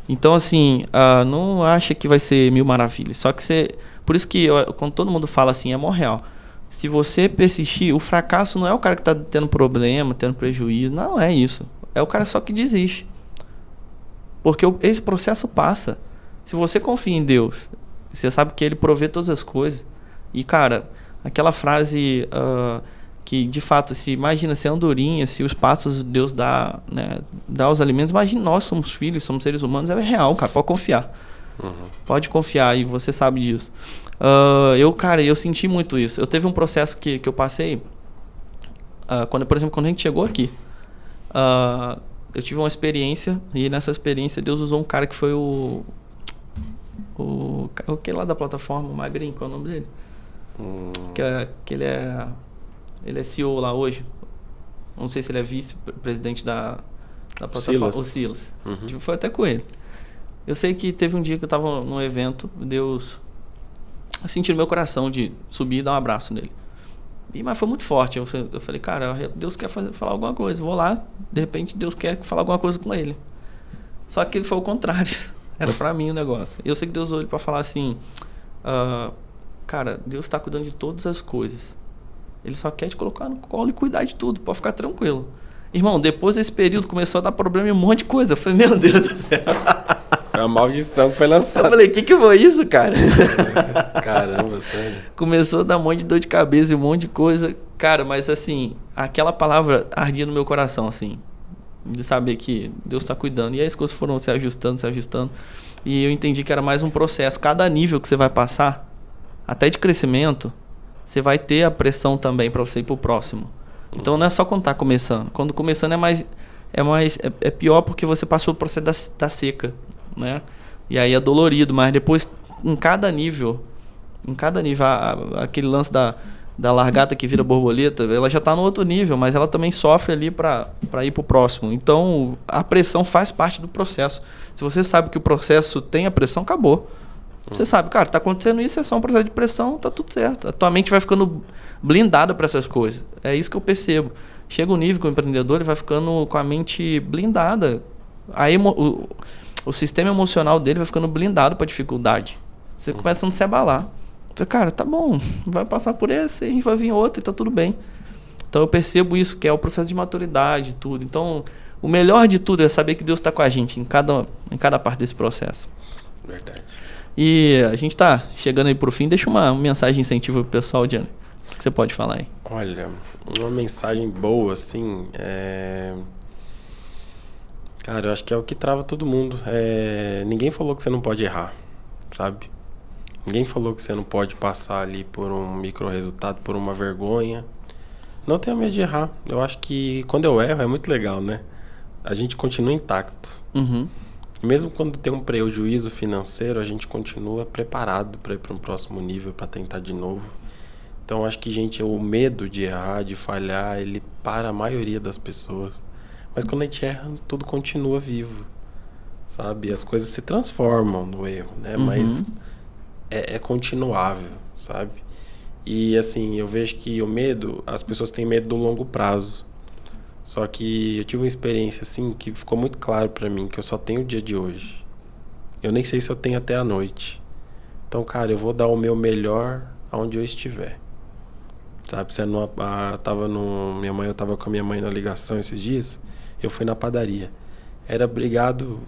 Então, assim, não acha que vai ser mil maravilhas. Só que por isso que quando todo mundo fala assim, é mó real. Se você persistir, o fracasso não é o cara que está tendo problema, tendo prejuízo. Não é isso. É o cara só que desiste. Porque esse processo passa. Se você confia em Deus, você sabe que ele provê todas as coisas. E, cara, aquela frase... que de fato, imagina se é andorinha, se os passos Deus dá, né, dá os alimentos, imagina, nós somos filhos, somos seres humanos, é real, cara, pode confiar. Pode confiar e você sabe disso. Eu senti muito isso. Eu teve um processo que eu passei, por exemplo, quando a gente chegou aqui, eu tive uma experiência e nessa experiência Deus usou um cara que foi o que lá da plataforma, o Magrinho, qual é o nome dele? Que ele é CEO lá hoje. Não sei se ele é vice-presidente da plataforma. O Silas. Foi até com ele. Eu sei que teve um dia que eu estava num evento, Deus... Eu senti no meu coração de subir e dar um abraço nele. Mas foi muito forte. Eu falei, cara, Deus quer falar alguma coisa. Vou lá, de repente Deus quer falar alguma coisa com ele. Só que foi o contrário. Era pra mim o negócio. Eu sei que Deus olhou para falar assim... cara, Deus está cuidando de todas as coisas. Ele só quer te colocar no colo e cuidar de tudo. Pode ficar tranquilo. Irmão, depois desse período começou a dar problema em um monte de coisa. Eu falei, meu Deus do céu. A maldição que foi lançada. Eu falei, que foi isso, cara? Caramba, sério. Começou a dar um monte de dor de cabeça e um monte de coisa. Cara, mas assim, aquela palavra ardia no meu coração, assim. De saber que Deus está cuidando. E aí as coisas foram se ajustando. E eu entendi que era mais um processo. Cada nível que você vai passar, até de crescimento... Você vai ter a pressão também para você ir pro próximo. Então não é só quando tá começando. Quando começando é pior porque você passou o processo da seca, né? E aí é dolorido, mas depois em cada nível, aquele lance da largata que vira borboleta, ela já tá no outro nível, mas ela também sofre ali para ir pro próximo. Então a pressão faz parte do processo. Se você sabe que o processo tem a pressão, acabou. Você sabe, cara, tá acontecendo isso, é só um processo de pressão, tá tudo certo. A tua mente vai ficando blindada para essas coisas. É isso que eu percebo. Chega um nível que o empreendedor ele vai ficando com a mente blindada. O sistema emocional dele vai ficando blindado para dificuldade. Você começa a não se abalar. Você, cara, tá bom, vai passar por esse, a gente vai vir outro e tá tudo bem. Então eu percebo isso, que é o processo de maturidade e tudo. Então, o melhor de tudo é saber que Deus está com a gente em cada parte desse processo. Verdade. E a gente tá chegando aí pro fim. Deixa uma mensagem de incentivo pro pessoal, Gianni. O que você pode falar aí? Olha, uma mensagem boa, assim, Cara, eu acho que é o que trava todo mundo. Ninguém falou que você não pode errar, sabe? Ninguém falou que você não pode passar ali por um micro resultado, por uma vergonha. Não tenha medo de errar. Eu acho que quando eu erro é muito legal, né? A gente continua intacto. Uhum. Mesmo quando tem um prejuízo financeiro, a gente continua preparado para ir para um próximo nível, para tentar de novo. Então, eu acho que, gente, o medo de errar, de falhar, ele para a maioria das pessoas. Mas quando a gente erra, tudo continua vivo, sabe? As coisas se transformam no erro, né? Uhum. Mas é continuável, sabe? E, assim, eu vejo que o medo, as pessoas têm medo do longo prazo. Só que eu tive uma experiência, assim, que ficou muito claro pra mim, que eu só tenho o dia de hoje. Eu nem sei se eu tenho até a noite. Então, cara, eu vou dar o meu melhor aonde eu estiver. Sabe, eu tava com a minha mãe na ligação esses dias, eu fui na padaria. Era obrigado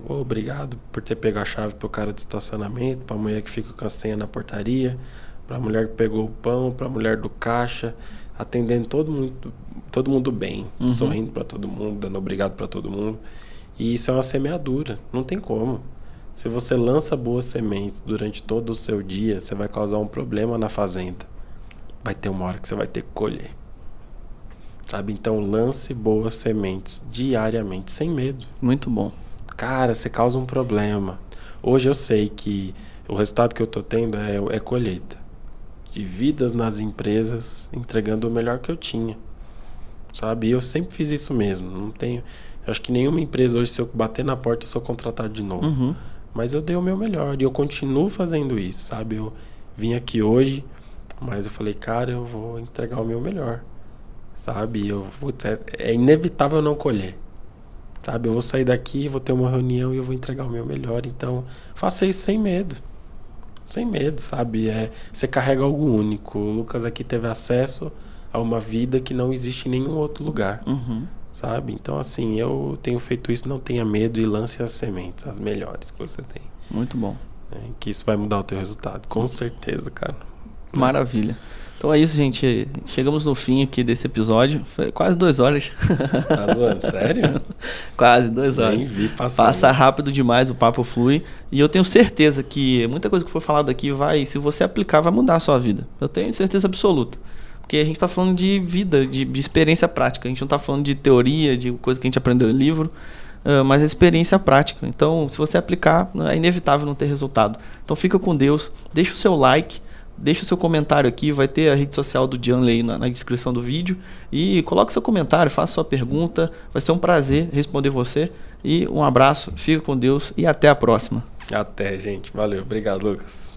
por ter pego a chave pro cara do estacionamento, pra mulher que fica com a senha na portaria, pra mulher que pegou o pão, pra mulher do caixa, atendendo todo mundo bem, sorrindo pra todo mundo, dando obrigado pra todo mundo. E isso é uma semeadura, não tem como. Se você lança boas sementes durante todo o seu dia, você vai causar um problema na fazenda. Vai ter uma hora que você vai ter que colher. Sabe? Então, lance boas sementes diariamente, sem medo. Muito bom. Cara, você causa um problema. Hoje eu sei que o resultado que eu tô tendo é colheita. De vidas nas empresas, entregando o melhor que eu tinha. Sabe? E eu sempre fiz isso mesmo. Não tenho... Eu acho que nenhuma empresa hoje, se eu bater na porta, eu sou contratado de novo. Uhum. Mas eu dei o meu melhor. E eu continuo fazendo isso, sabe? Eu vim aqui hoje, mas eu falei, cara, eu vou entregar o meu melhor. Sabe? É inevitável eu não colher. Sabe? Eu vou sair daqui, vou ter uma reunião e eu vou entregar o meu melhor. Então, faça isso sem medo. Sem medo, sabe? Você carrega algo único. O Lucas aqui teve acesso a uma vida que não existe em nenhum outro lugar. Uhum. Sabe? Então, assim, eu tenho feito isso, não tenha medo e lance as sementes, as melhores que você tem. Muito bom. Que isso vai mudar o teu resultado, com certeza, cara. Maravilha. Então é isso, gente. Chegamos no fim aqui desse episódio. Foi quase 2 horas. Tá zoando? Sério? Quase 2 horas. Nem vi passar. Passa rápido demais, o papo flui. E eu tenho certeza que muita coisa que foi falada aqui se você aplicar, vai mudar a sua vida. Eu tenho certeza absoluta. Porque a gente está falando de vida, de experiência prática. A gente não está falando de teoria, de coisa que a gente aprendeu em livro, mas a experiência prática. Então, se você aplicar, é inevitável não ter resultado. Então, fica com Deus. Deixa o seu like. Deixa o seu comentário aqui, vai ter a rede social do Gianni aí na descrição do vídeo. E coloque seu comentário, faça sua pergunta. Vai ser um prazer responder você. E um abraço, fica com Deus e até a próxima. Até, gente. Valeu. Obrigado, Lucas.